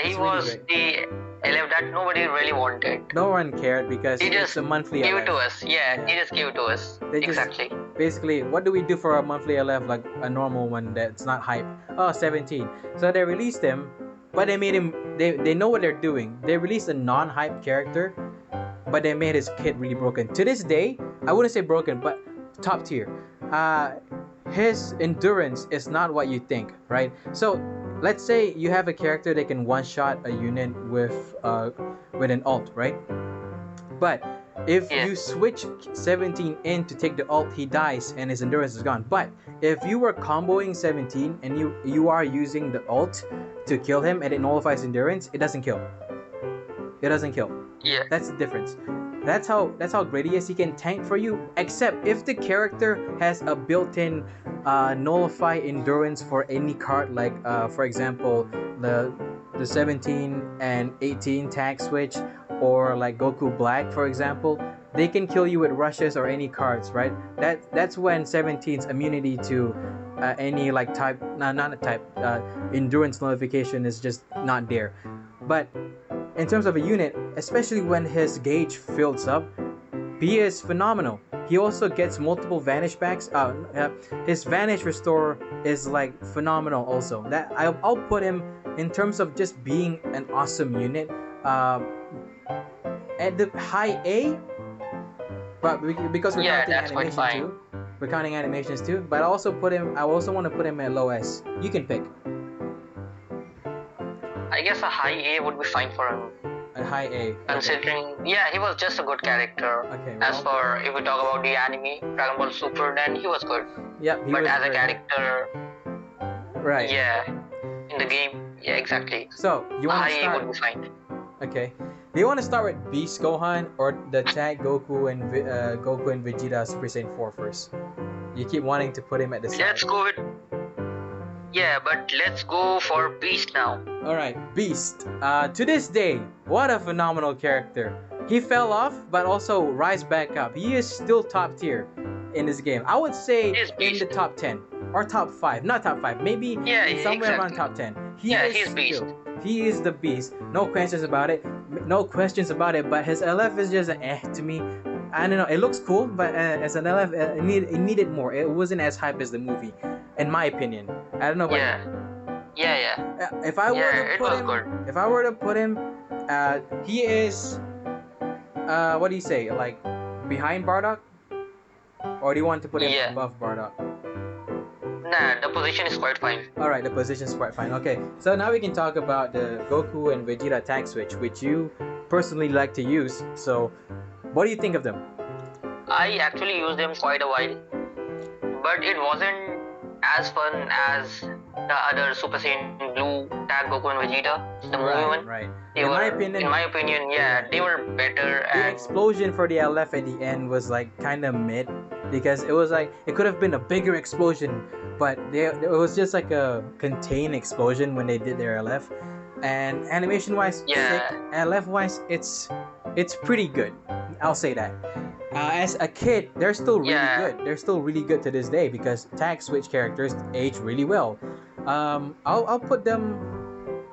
[SPEAKER 2] he was really the LF that nobody really wanted.
[SPEAKER 1] No one cared because it's a monthly
[SPEAKER 2] give
[SPEAKER 1] LF.
[SPEAKER 2] It to us. He just gave it to us. Exactly.
[SPEAKER 1] Basically, what do we do for a monthly LF, like a normal one that's not hype? Oh, 17. So they released him, but they made him. They know what they're doing. They released a non-hype character, but they made his kit really broken. To this day, I wouldn't say broken, but top tier. His endurance is not what you think, right? So let's say you have a character that can one-shot a unit with an ult, right? But if you switch 17 in to take the ult, he dies and his endurance is gone. But if you were comboing 17 and you are using the ult to kill him and it nullifies endurance, it doesn't kill. It doesn't kill.
[SPEAKER 2] Yeah.
[SPEAKER 1] That's the difference. That's how great he is. He can tank for you, except if the character has a built-in nullify endurance for any card, like for example the 17 and 18 tag switch, or like Goku Black, for example. They can kill you with rushes or any cards, right? That's when 17's immunity to any like type, not a type, endurance nullification is just not there. But in terms of a unit, especially when his gauge fills up, he is phenomenal. He also gets multiple vanish backs. His vanish restore is like phenomenal also. That I'll put him in terms of just being an awesome unit at the high A. But because we're counting animation too, we're counting animations too. But I also want to put him at low S. You can pick.
[SPEAKER 2] I guess a high A would be fine for him.
[SPEAKER 1] A high A.
[SPEAKER 2] Considering, he was just a good character.
[SPEAKER 1] Okay.
[SPEAKER 2] As for if we talk about the anime, Dragon Ball Super, then he was good.
[SPEAKER 1] Yeah.
[SPEAKER 2] But as a character,
[SPEAKER 1] right.
[SPEAKER 2] Yeah, in the game, exactly.
[SPEAKER 1] So you want to start?
[SPEAKER 2] High A would be fine.
[SPEAKER 1] Okay. Do you want to start with Beast Gohan or the tag Goku and Vegeta Super Saiyan 4 first? You keep wanting to put him at the side.
[SPEAKER 2] Let's go with. Yeah, but let's go for Beast now.
[SPEAKER 1] Alright, Beast. To this day, what a phenomenal character. He fell off, but also rise back up. He is still top tier in this game. I would say in the top 10 or top 5. Not top 5, maybe somewhere around top 10.
[SPEAKER 2] He's Beast.
[SPEAKER 1] He is the Beast. No questions about it. But his LF is just to me. I don't know. It looks cool, but as an LF, it needed more. It wasn't as hype as the movie, in my opinion. I don't know.
[SPEAKER 2] Yeah.
[SPEAKER 1] If I were to put him, he is. What do you say? Like behind Bardock, or do you want to put him above Bardock?
[SPEAKER 2] Nah, the position is quite fine.
[SPEAKER 1] All right, the position's quite fine. Okay, so now we can talk about the Goku and Vegeta tag switch, which you personally like to use. So, what do you think of them?
[SPEAKER 2] I actually used them quite a while, but it wasn't as fun as the other Super Saiyan Blue tag Goku and Vegeta, the movie one.
[SPEAKER 1] Right.
[SPEAKER 2] In my opinion, yeah, they were better.
[SPEAKER 1] The
[SPEAKER 2] And
[SPEAKER 1] explosion for the LF at the end was like kind of mid, because it was like it could have been a bigger explosion, but it was just like a contained explosion when they did their LF. And animation wise,
[SPEAKER 2] Yeah.
[SPEAKER 1] LF wise, it's pretty good. I'll say that. As a kid, they're still really
[SPEAKER 2] Yeah.
[SPEAKER 1] good. They're still really good to this day because tag switch characters age really well. I'll put them,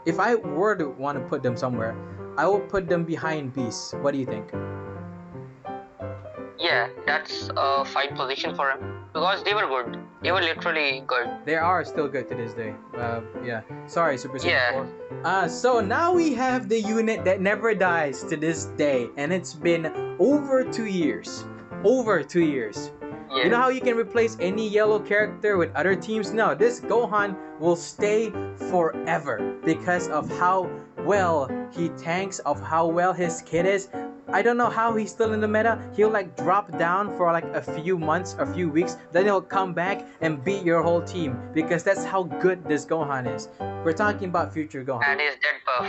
[SPEAKER 1] if I were to want to put them somewhere, I will put them behind Beast. What do you think?
[SPEAKER 2] yeah, that's a fine position for him because they were good. They were literally good.
[SPEAKER 1] They are still good to this day. Yeah. Sorry, Super Saiyan
[SPEAKER 2] Yeah.
[SPEAKER 1] 4. So now we have the unit that never dies to this day, and it's been over 2 years. Over 2 years.
[SPEAKER 2] Yeah.
[SPEAKER 1] You know how you can replace any yellow character with other teams? No, this Gohan will stay forever because of how well he tanks, of how well his kid is. I don't know how he's still in the meta. He'll like drop down for like a few months, a few weeks, then he'll come back and beat your whole team because that's how good this Gohan is. We're talking about future Gohan.
[SPEAKER 2] And his dead buff.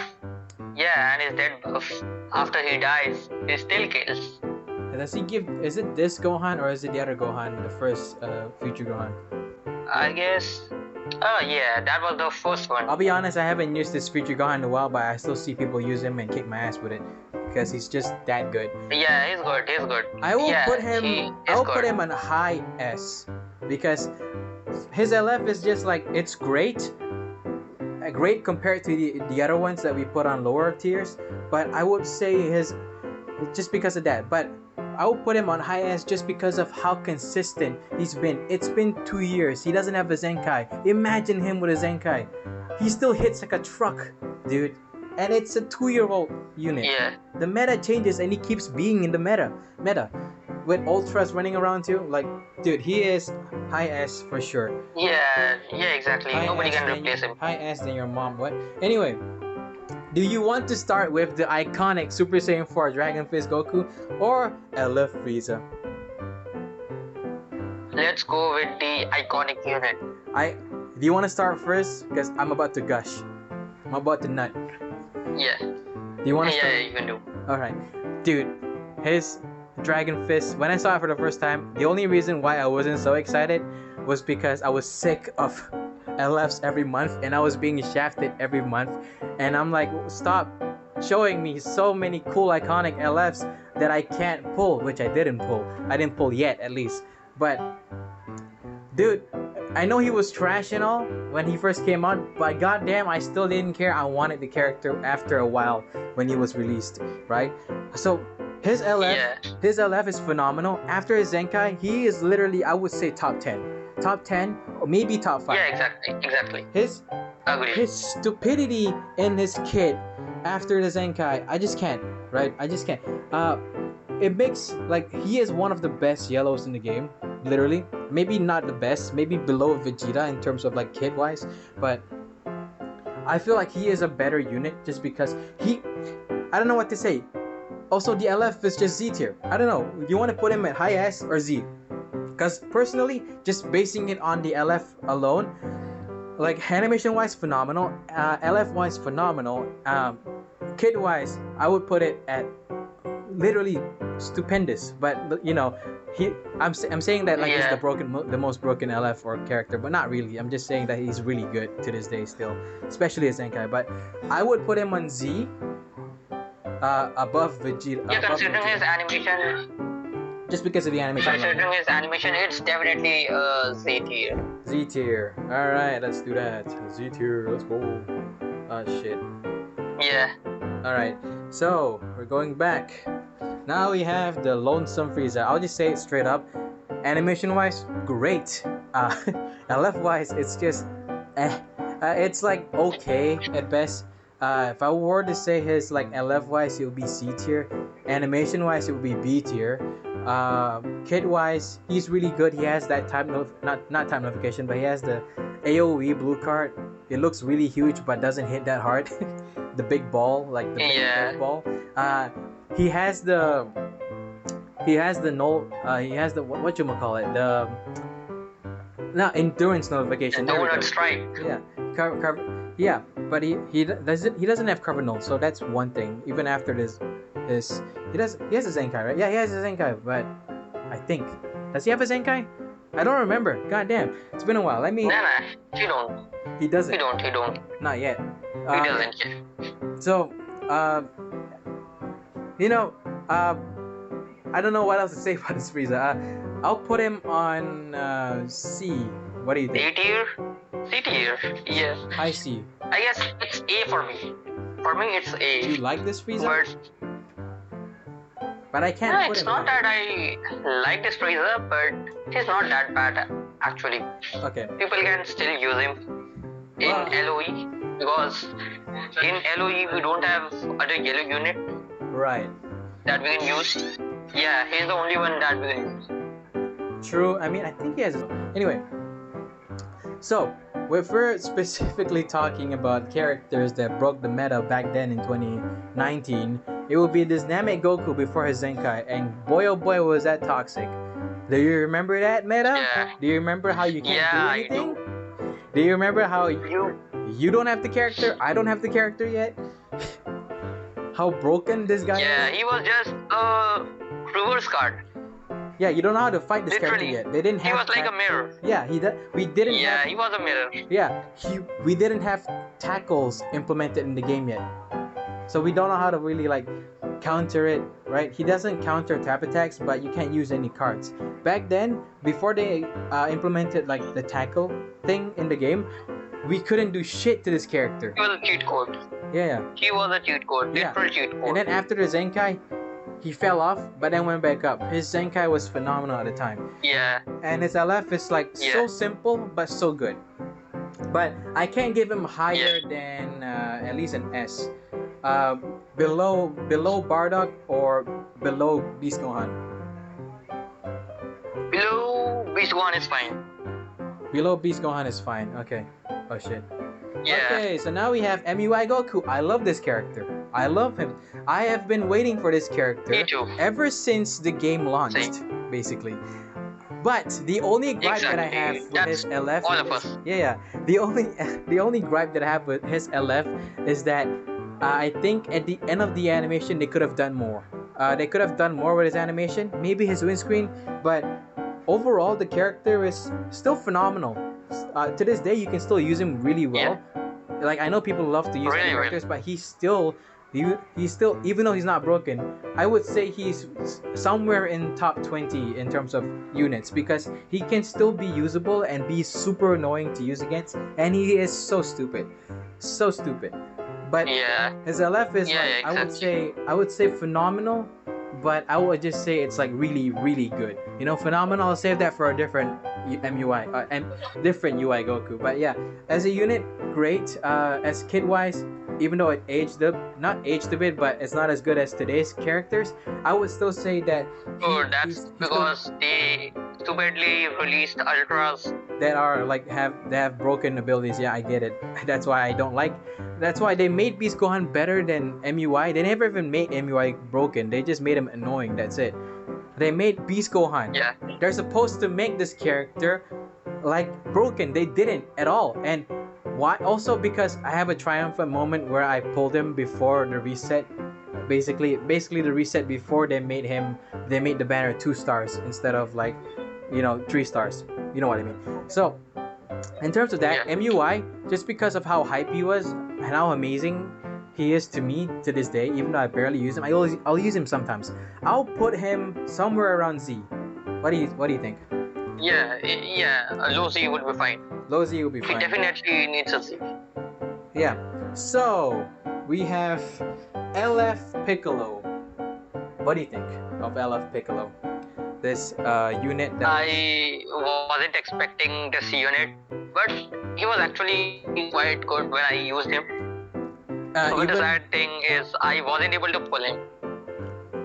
[SPEAKER 2] Yeah, and his dead buff. After he dies, he still kills.
[SPEAKER 1] Does he give? Is it this Gohan or is it the other Gohan, the first future Gohan?
[SPEAKER 2] I guess. Oh yeah, that was the first one.
[SPEAKER 1] I'll be honest, I haven't used this future Gohan in a while, but I still see people use him and kick my ass with it because he's just that good.
[SPEAKER 2] Yeah, he's good. He's good.
[SPEAKER 1] I will
[SPEAKER 2] Yeah,
[SPEAKER 1] put him.
[SPEAKER 2] he is
[SPEAKER 1] I will put
[SPEAKER 2] good.
[SPEAKER 1] him on high S because his LF is just like it's great, great compared to the other ones that we put on lower tiers. But I would say his just because of that. But I will put him on high S just because of how consistent he's been. It's been 2 years. He doesn't have a Zenkai. Imagine him with a Zenkai. He still hits like a truck, dude. And it's a 2-year-old unit.
[SPEAKER 2] Yeah.
[SPEAKER 1] The meta changes and he keeps being in the meta. With Ultras running around too. Like, dude, he is high S for sure.
[SPEAKER 2] Yeah, exactly.
[SPEAKER 1] High
[SPEAKER 2] Nobody
[SPEAKER 1] S
[SPEAKER 2] can
[SPEAKER 1] than
[SPEAKER 2] replace
[SPEAKER 1] your-
[SPEAKER 2] him.
[SPEAKER 1] High S than your mom. What? Anyway, do you want to start with the iconic Super Saiyan 4 Dragon Fist Goku or LF Frieza?
[SPEAKER 2] Let's go with the iconic unit.
[SPEAKER 1] Do you want to start first? Because I'm about to gush. I'm about to nut.
[SPEAKER 2] Yeah.
[SPEAKER 1] Do you want to
[SPEAKER 2] Yeah,
[SPEAKER 1] start?
[SPEAKER 2] you can do.
[SPEAKER 1] Alright. Dude, his Dragon Fist, when I saw it for the first time, the only reason why I wasn't so excited was because I was sick of LFs every month and I was being shafted every month. And I'm like, stop showing me so many cool iconic LFs that I can't pull, which I didn't pull. I didn't pull yet, at least. But, dude, I know he was trash and all when he first came out, but goddamn, I still didn't care. I wanted the character after a while when he was released, right? So his LF,
[SPEAKER 2] Yeah.
[SPEAKER 1] his LF is phenomenal. After his Zenkai, he is literally, I would say, top 10, or maybe top 5.
[SPEAKER 2] Yeah, exactly.
[SPEAKER 1] His
[SPEAKER 2] Agree.
[SPEAKER 1] stupidity in his kid after the Zenkai, I just can't, right? I just can't. It makes like he is one of the best yellows in the game, literally. Maybe not the best, maybe below Vegeta in terms of like kid wise, but I feel like he is a better unit just because I don't know what to say. Also, the LF is just Z tier. I don't know. Do you want to put him at high S or Z? Because personally, just basing it on the LF alone, like animation wise, phenomenal. LF wise, phenomenal. Kid wise, I would put it at literally stupendous. But you know, I'm saying that like he's
[SPEAKER 2] Yeah.
[SPEAKER 1] the most broken LF or character, but not really. I'm just saying that he's really good to this day still, especially as Zenkai. But I would put him on Z, above Vegeta.
[SPEAKER 2] Yeah,
[SPEAKER 1] above
[SPEAKER 2] considering his
[SPEAKER 1] Vegeta,
[SPEAKER 2] animation,
[SPEAKER 1] just because of the animation. alone.
[SPEAKER 2] it's definitely Z tier.
[SPEAKER 1] Z tier. All right, let's do that. Z tier. Let's go. Oh shit.
[SPEAKER 2] Yeah.
[SPEAKER 1] All right. So we're going back. Now we have the Lonesome Frieza. I'll just say it straight up. Animation wise, great. LF wise, it's just it's like okay at best. If I were to say his like LF wise, it would be C tier. Animation wise, it would be B tier. Kit wise, he's really good. He has that not time notification, but he has the AOE blue card. It looks really huge, but doesn't hit that hard. The big ball, like the big ball. He has the null. He has the what you call it? The endurance notification.
[SPEAKER 2] The donut strike.
[SPEAKER 1] Yeah, yeah, but he doesn't have cover null, so that's one thing. Even after this he has a Zenkai, right? Yeah, he has a Zenkai, but I think does he have a Zenkai? I don't remember. God damn, it's been a while. Let me.
[SPEAKER 2] Nah, he don't.
[SPEAKER 1] He doesn't.
[SPEAKER 2] He don't.
[SPEAKER 1] Not yet.
[SPEAKER 2] He doesn't.
[SPEAKER 1] So, I don't know what else to say about this Frieza. I'll put him on C. What do you think?
[SPEAKER 2] A tier? C tier. Yes.
[SPEAKER 1] High C.
[SPEAKER 2] I guess it's A for me. For me, it's A.
[SPEAKER 1] You like this Frieza? But I can't put
[SPEAKER 2] it's
[SPEAKER 1] him
[SPEAKER 2] not
[SPEAKER 1] on.
[SPEAKER 2] that I like this Frieza, but he's not that bad actually.
[SPEAKER 1] Okay.
[SPEAKER 2] People can still use him in LOE because in LOE we don't have other yellow unit
[SPEAKER 1] Right.
[SPEAKER 2] that we can use. Yeah, he's the only one that we can use.
[SPEAKER 1] True. I mean, I think he has. Anyway, so if we're specifically talking about characters that broke the meta back then in 2019, it would be this Namek Goku before his Zenkai, and boy oh boy was that toxic. Do you remember that meta?
[SPEAKER 2] Yeah.
[SPEAKER 1] Do you remember how you can't do anything?
[SPEAKER 2] I do.
[SPEAKER 1] Do you remember how you don't have the character? I don't have the character yet. How broken this guy
[SPEAKER 2] Yeah,
[SPEAKER 1] is?
[SPEAKER 2] he was just a reverse card.
[SPEAKER 1] Yeah, you don't know how to fight this character
[SPEAKER 2] Literally.
[SPEAKER 1] yet. They didn't
[SPEAKER 2] He
[SPEAKER 1] have.
[SPEAKER 2] was like a mirror.
[SPEAKER 1] Yeah, we didn't.
[SPEAKER 2] Yeah,
[SPEAKER 1] have,
[SPEAKER 2] he was a mirror.
[SPEAKER 1] Yeah, we didn't have tackles implemented in the game yet, so we don't know how to really like counter it. Right? He doesn't counter tap attacks, but you can't use any cards. Back then, before they implemented like the tackle thing in the game, we couldn't do shit to this character.
[SPEAKER 2] He was a cheat code.
[SPEAKER 1] Yeah.
[SPEAKER 2] He was a cheat code.
[SPEAKER 1] Yeah.
[SPEAKER 2] Literal cheat code.
[SPEAKER 1] And then after the Zenkai, he fell off, but then went back up. His Zenkai was phenomenal at the time.
[SPEAKER 2] Yeah.
[SPEAKER 1] And his LF is like so simple but so good. But I can't give him higher than at least an S. Below Bardock or below Beast Gohan.
[SPEAKER 2] Below Beast One is fine.
[SPEAKER 1] Below Beast Gohan is fine. Okay. Oh shit.
[SPEAKER 2] Yeah.
[SPEAKER 1] Okay, so now we have MUI Goku. I love this character. I love him. I have been waiting for this character
[SPEAKER 2] Me too.
[SPEAKER 1] ever since the game launched, basically. But the only gripe that I have with his LF,
[SPEAKER 2] all of us.
[SPEAKER 1] yeah, the only gripe that I have with his LF is that I think at the end of the animation they could have done more. They could have done more with his animation, maybe his windscreen, but overall the character is still phenomenal. To this day, you can still use him really well. Like I know people love to use characters, but he's still even though he's not broken, I would say he's somewhere in top 20 in terms of units because he can still be usable and be super annoying to use against, and he is so stupid. But his LF is I would say phenomenal, but I would just say it's like really good. You know, phenomenal. I'll save that for a different MUI and different UI Goku. But yeah, as a unit, great. As kid wise, even though it not aged a bit, but it's not as good as today's characters, I would still say that.
[SPEAKER 2] That's because they stupidly released ultras
[SPEAKER 1] that are like they have broken abilities. Yeah, I get it. That's why I don't like. That's why they made Beast Gohan better than MUI. They never even made MUI broken. They just made him annoying. That's it. They made Beast Gohan.
[SPEAKER 2] Yeah.
[SPEAKER 1] They're supposed to make this character like broken. They didn't at all. And why? Also because I have a triumphant moment where I pulled him before the reset. Basically the reset before they made the banner 2 stars instead of 3 stars. You know what I mean? So in terms of that, MUI, just because of how hype he was and how amazing he is to me to this day, even though I barely use him, I'll use him sometimes. I'll put him somewhere around Z. What do you think?
[SPEAKER 2] Yeah, low Z would be fine.
[SPEAKER 1] Low Z would be fine.
[SPEAKER 2] He definitely needs a Z.
[SPEAKER 1] Yeah. So we have LF Piccolo. What do you think of LF Piccolo? This unit that
[SPEAKER 2] I wasn't expecting this unit, but he was actually quite good when I used him. So the sad thing is I wasn't able to pull him.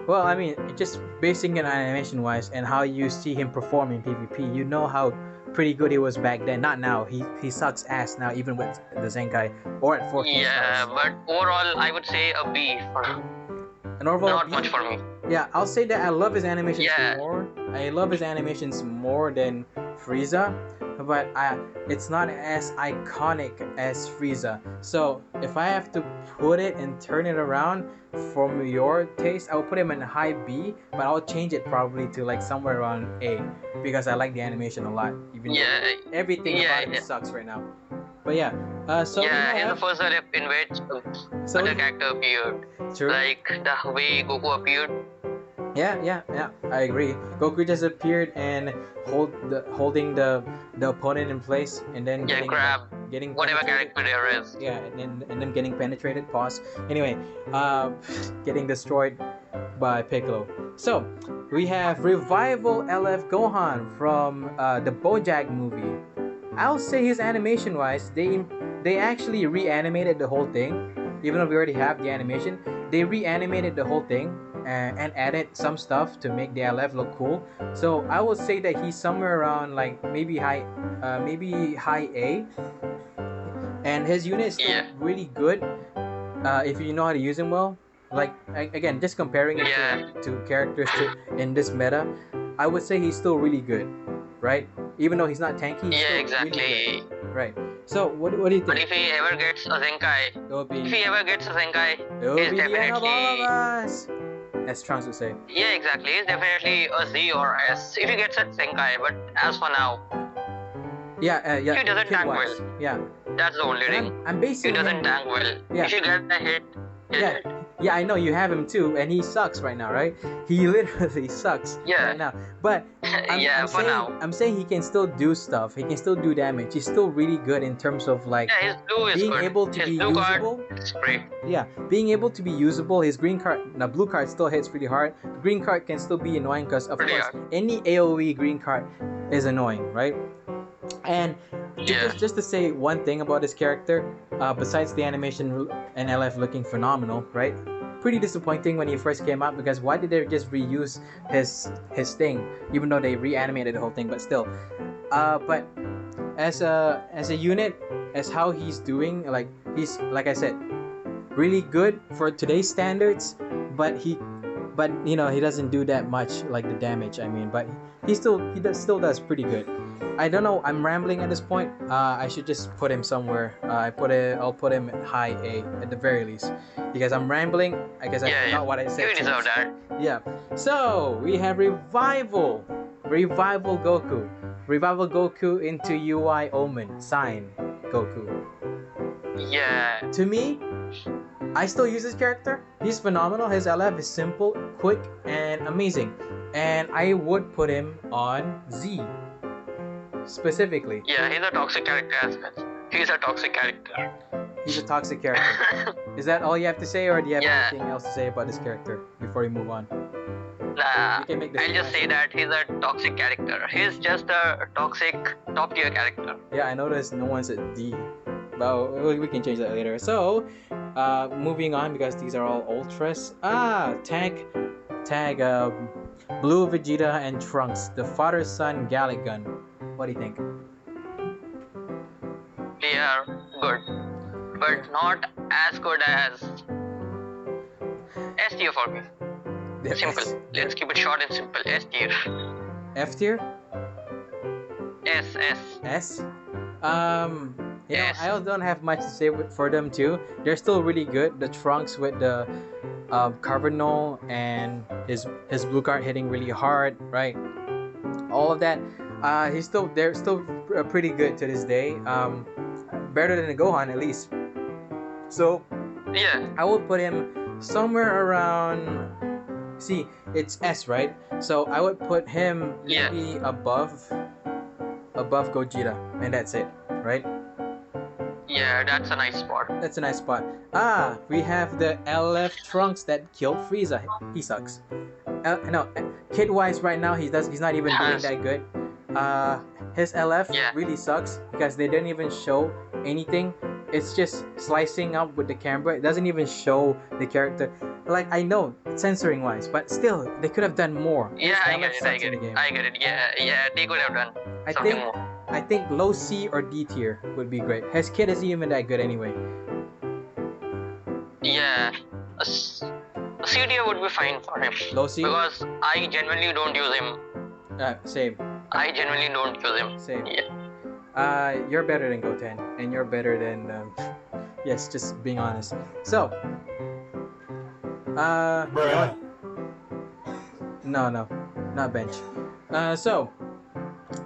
[SPEAKER 1] Well, I mean, just basing it on animation wise and how you see him perform in PvP, you know how pretty good he was back then. Not now. He sucks ass now, even with the Zenkai or at 14
[SPEAKER 2] Yeah,
[SPEAKER 1] stars.
[SPEAKER 2] but overall, I would say a B for him.
[SPEAKER 1] An overall
[SPEAKER 2] Not
[SPEAKER 1] B?
[SPEAKER 2] much for me.
[SPEAKER 1] Yeah, I'll say that I love his animations
[SPEAKER 2] Yeah.
[SPEAKER 1] more. I love his animations more than Frieza, but it's not as iconic as Frieza. So if I have to put it and turn it around from your taste, I will put him in high B, but I'll change it probably to like somewhere around A because I like the animation a lot. Even
[SPEAKER 2] Yeah.
[SPEAKER 1] though everything
[SPEAKER 2] Yeah,
[SPEAKER 1] about it
[SPEAKER 2] yeah.
[SPEAKER 1] sucks right now. But yeah, so we
[SPEAKER 2] Yeah, in the
[SPEAKER 1] have,
[SPEAKER 2] first LF in which
[SPEAKER 1] so
[SPEAKER 2] other character appeared.
[SPEAKER 1] true.
[SPEAKER 2] Like the way Goku appeared.
[SPEAKER 1] Yeah. I agree. Goku just appeared and holding the opponent in place, and then
[SPEAKER 2] Yeah,
[SPEAKER 1] getting
[SPEAKER 2] whatever
[SPEAKER 1] penetrated.
[SPEAKER 2] character there is.
[SPEAKER 1] Yeah, and then getting penetrated. Pause. Anyway, getting destroyed by Piccolo. So we have Revival LF Gohan from the BoJack movie. I'll say his animation wise, they actually reanimated the whole thing, even though we already have the animation. They reanimated the whole thing and added some stuff to make the LF look cool. So I would say that he's somewhere around like maybe high A, and his unit is still
[SPEAKER 2] Yeah.
[SPEAKER 1] really good if you know how to use him well. Like again, just comparing it
[SPEAKER 2] Yeah.
[SPEAKER 1] to characters in this meta, I would say he's still really good, right? Even though he's not tanky, he's
[SPEAKER 2] Yeah,
[SPEAKER 1] still really
[SPEAKER 2] exactly.
[SPEAKER 1] good, right? So what do you
[SPEAKER 2] But
[SPEAKER 1] think?
[SPEAKER 2] if he ever gets a Zenkai,
[SPEAKER 1] It will be
[SPEAKER 2] if he ever gets a Zenkai,
[SPEAKER 1] it will
[SPEAKER 2] he's
[SPEAKER 1] be the end of all of
[SPEAKER 2] definitely
[SPEAKER 1] us, as Trunks would say.
[SPEAKER 2] yeah, exactly. He's definitely a Z or S if he gets a Zenkai. But as for now,
[SPEAKER 1] Yeah.
[SPEAKER 2] He doesn't tank
[SPEAKER 1] kid-wise. Yeah.
[SPEAKER 2] that's the only thing.
[SPEAKER 1] I'm
[SPEAKER 2] He
[SPEAKER 1] basing
[SPEAKER 2] doesn't
[SPEAKER 1] him.
[SPEAKER 2] tank well.
[SPEAKER 1] Yeah.
[SPEAKER 2] If you get a hit, he'll
[SPEAKER 1] Yeah.
[SPEAKER 2] hit.
[SPEAKER 1] Yeah, I know you have him too, and he sucks right now, right? He literally sucks
[SPEAKER 2] Yeah.
[SPEAKER 1] right now. But
[SPEAKER 2] Yeah, for now.
[SPEAKER 1] I'm saying he can still do stuff. He can still do damage. He's still really good in terms of like
[SPEAKER 2] Yeah, his blue is
[SPEAKER 1] being
[SPEAKER 2] good.
[SPEAKER 1] able to
[SPEAKER 2] His
[SPEAKER 1] be
[SPEAKER 2] blue card
[SPEAKER 1] usable.
[SPEAKER 2] is great.
[SPEAKER 1] Yeah, being able to be usable. His blue card still hits pretty hard. The green card can still be annoying because of
[SPEAKER 2] Pretty
[SPEAKER 1] course any AOE green card is annoying, right? And
[SPEAKER 2] Yeah.
[SPEAKER 1] just to say one thing about this character, besides the animation and LF looking phenomenal, right? Pretty disappointing when he first came out because why did they just reuse his thing, even though they reanimated the whole thing? But still, but as a unit, as how he's doing, like he's like I said, really good for today's standards, but he doesn't do that much like the damage. I mean, but he still does pretty good. I don't know. I'm rambling at this point. I should just put him somewhere. I'll put him at high A at the very least because I'm rambling. I guess I
[SPEAKER 2] Yeah,
[SPEAKER 1] forgot what I said.
[SPEAKER 2] You deserve that.
[SPEAKER 1] Yeah. So we have Revival Goku, Revival Goku into UI Omen Sign Goku.
[SPEAKER 2] Yeah.
[SPEAKER 1] To me, I still use this character. He's phenomenal. His LF is simple, quick, and amazing. And I would put him on Z specifically.
[SPEAKER 2] Yeah, he's a toxic character as well. He's a toxic character.
[SPEAKER 1] He's a toxic character. Is that all you have to say, or do you have
[SPEAKER 2] Yeah.
[SPEAKER 1] anything else to say about this character before we move on?
[SPEAKER 2] Nah,
[SPEAKER 1] You can make this
[SPEAKER 2] I'll just say that he's a toxic character. He's just a toxic top tier character.
[SPEAKER 1] Yeah, I noticed no one's at D. But we can change that later. So, moving on because these are all ultras. Tag, Blue Vegeta and Trunks, the father-son Gallic Gun. What do you think?
[SPEAKER 2] They are good, but not as good as S tier for me.
[SPEAKER 1] They're
[SPEAKER 2] Simple.
[SPEAKER 1] S-
[SPEAKER 2] Let's keep it short and simple. S tier.
[SPEAKER 1] F tier?
[SPEAKER 2] S.
[SPEAKER 1] S?
[SPEAKER 2] Yes.
[SPEAKER 1] I don't have much to say for them too. They're still really good. The Trunks with the Carbonol and his blue card hitting really hard, right? All of that. They're still pretty good to this day. Better than the Gohan at least. So
[SPEAKER 2] Yeah.
[SPEAKER 1] I would put him somewhere around. See, it's S, right? So I would put him
[SPEAKER 2] Yeah.
[SPEAKER 1] maybe above Gogeta, and that's it, right?
[SPEAKER 2] Yeah, that's a nice spot.
[SPEAKER 1] That's a nice spot. We have the LF Trunks that killed Frieza. He sucks. No, kid-wise right now he's not even doing that good. His LF
[SPEAKER 2] Yeah.
[SPEAKER 1] really sucks because they didn't even show anything. It's just slicing up with the camera. It doesn't even show the character. like I know censoring wise, but still they could have done more. His
[SPEAKER 2] Yeah, I
[SPEAKER 1] LF
[SPEAKER 2] get it. I
[SPEAKER 1] sucks
[SPEAKER 2] get
[SPEAKER 1] in
[SPEAKER 2] it.
[SPEAKER 1] the game.
[SPEAKER 2] I get it. Yeah. They could have done
[SPEAKER 1] I
[SPEAKER 2] something
[SPEAKER 1] think
[SPEAKER 2] more.
[SPEAKER 1] I think low C or D tier would be great. His kit isn't even that good anyway.
[SPEAKER 2] Yeah, a C tier would be fine for him.
[SPEAKER 1] Low C?
[SPEAKER 2] Because I genuinely don't use him.
[SPEAKER 1] Same.
[SPEAKER 2] I genuinely don't use him.
[SPEAKER 1] Same.
[SPEAKER 2] Yeah.
[SPEAKER 1] You're better than Goten, and you're better than yes, just being honest. So, you know what? No, not bench. So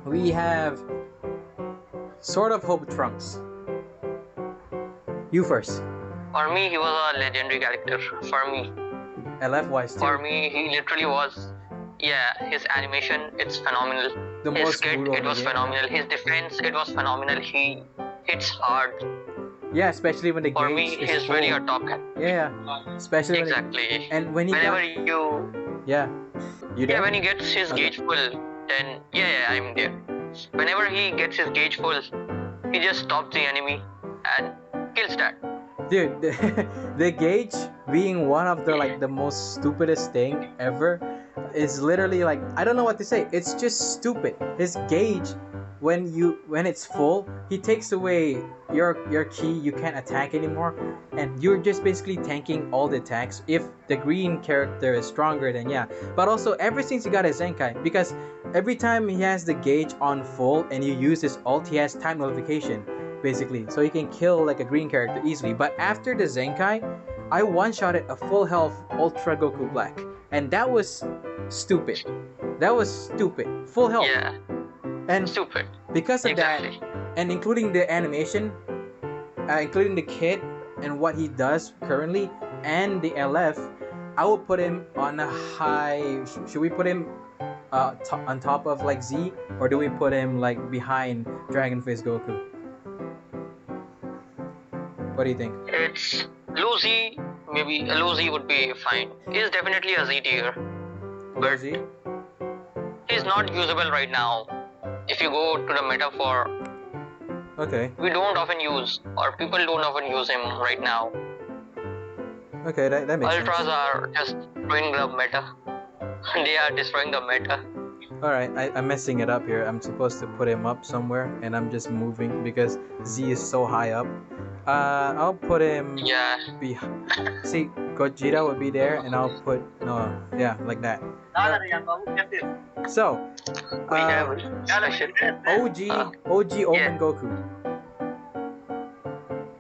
[SPEAKER 1] we have sort of Hope Trunks. You first.
[SPEAKER 2] For me, he was a legendary character. For me.
[SPEAKER 1] LF wise too.
[SPEAKER 2] For me, he literally was. Yeah, his animation, it's phenomenal.
[SPEAKER 1] The
[SPEAKER 2] His
[SPEAKER 1] most
[SPEAKER 2] kit,
[SPEAKER 1] brutal
[SPEAKER 2] it was
[SPEAKER 1] in the game.
[SPEAKER 2] phenomenal. His defense, it was phenomenal. He hits hard.
[SPEAKER 1] Yeah, especially when the
[SPEAKER 2] For
[SPEAKER 1] gauge
[SPEAKER 2] me,
[SPEAKER 1] is
[SPEAKER 2] he's
[SPEAKER 1] full.
[SPEAKER 2] really a top character.
[SPEAKER 1] Yeah, especially
[SPEAKER 2] Exactly.
[SPEAKER 1] and when he
[SPEAKER 2] Whenever
[SPEAKER 1] got,
[SPEAKER 2] you
[SPEAKER 1] yeah, you there?
[SPEAKER 2] when he gets his
[SPEAKER 1] Okay.
[SPEAKER 2] gauge full, then I'm there. Whenever he gets his gauge full, he just stops the enemy and kills that.
[SPEAKER 1] Dude, the gauge being one of the like the most stupidest thing ever is literally like I don't know what to say. It's just stupid. His gauge when it's full, he takes away your key, you can't attack anymore, and you're just basically tanking all the attacks. If the green character is stronger, then yeah. But also ever since he got his Zenkai, because every time he has the gauge on full and you use his ult, he has time notification. Basically, so he can kill like a green character easily. But after the Zenkai, I one-shotted a full health Ultra Goku Black, and that was stupid. That was stupid. Full health.
[SPEAKER 2] Yeah,
[SPEAKER 1] And
[SPEAKER 2] stupid.
[SPEAKER 1] because of
[SPEAKER 2] Exactly.
[SPEAKER 1] that, and including the animation, including the kit and what he does currently, and the LF, I would put him on a high. Should we put him on top of like Z, or do we put him like behind Dragon Face Goku? What do you think?
[SPEAKER 2] It's Lucy. Maybe a Lucy would be fine. He's definitely a Z tier. But
[SPEAKER 1] Z?
[SPEAKER 2] he's not usable right now. If you go to the metaphor,
[SPEAKER 1] Okay.
[SPEAKER 2] we don't often use, or people don't often use him right now.
[SPEAKER 1] Okay, that makes
[SPEAKER 2] Ultras
[SPEAKER 1] sense.
[SPEAKER 2] are just destroying the meta. They are destroying the meta.
[SPEAKER 1] Alright, I'm messing it up here. I'm supposed to put him up somewhere, and I'm just moving because Z is so high up. I'll put him
[SPEAKER 2] Yeah.
[SPEAKER 1] See, Gogeta would be there, and I'll put like that. So,
[SPEAKER 2] We have
[SPEAKER 1] OG Omen Goku.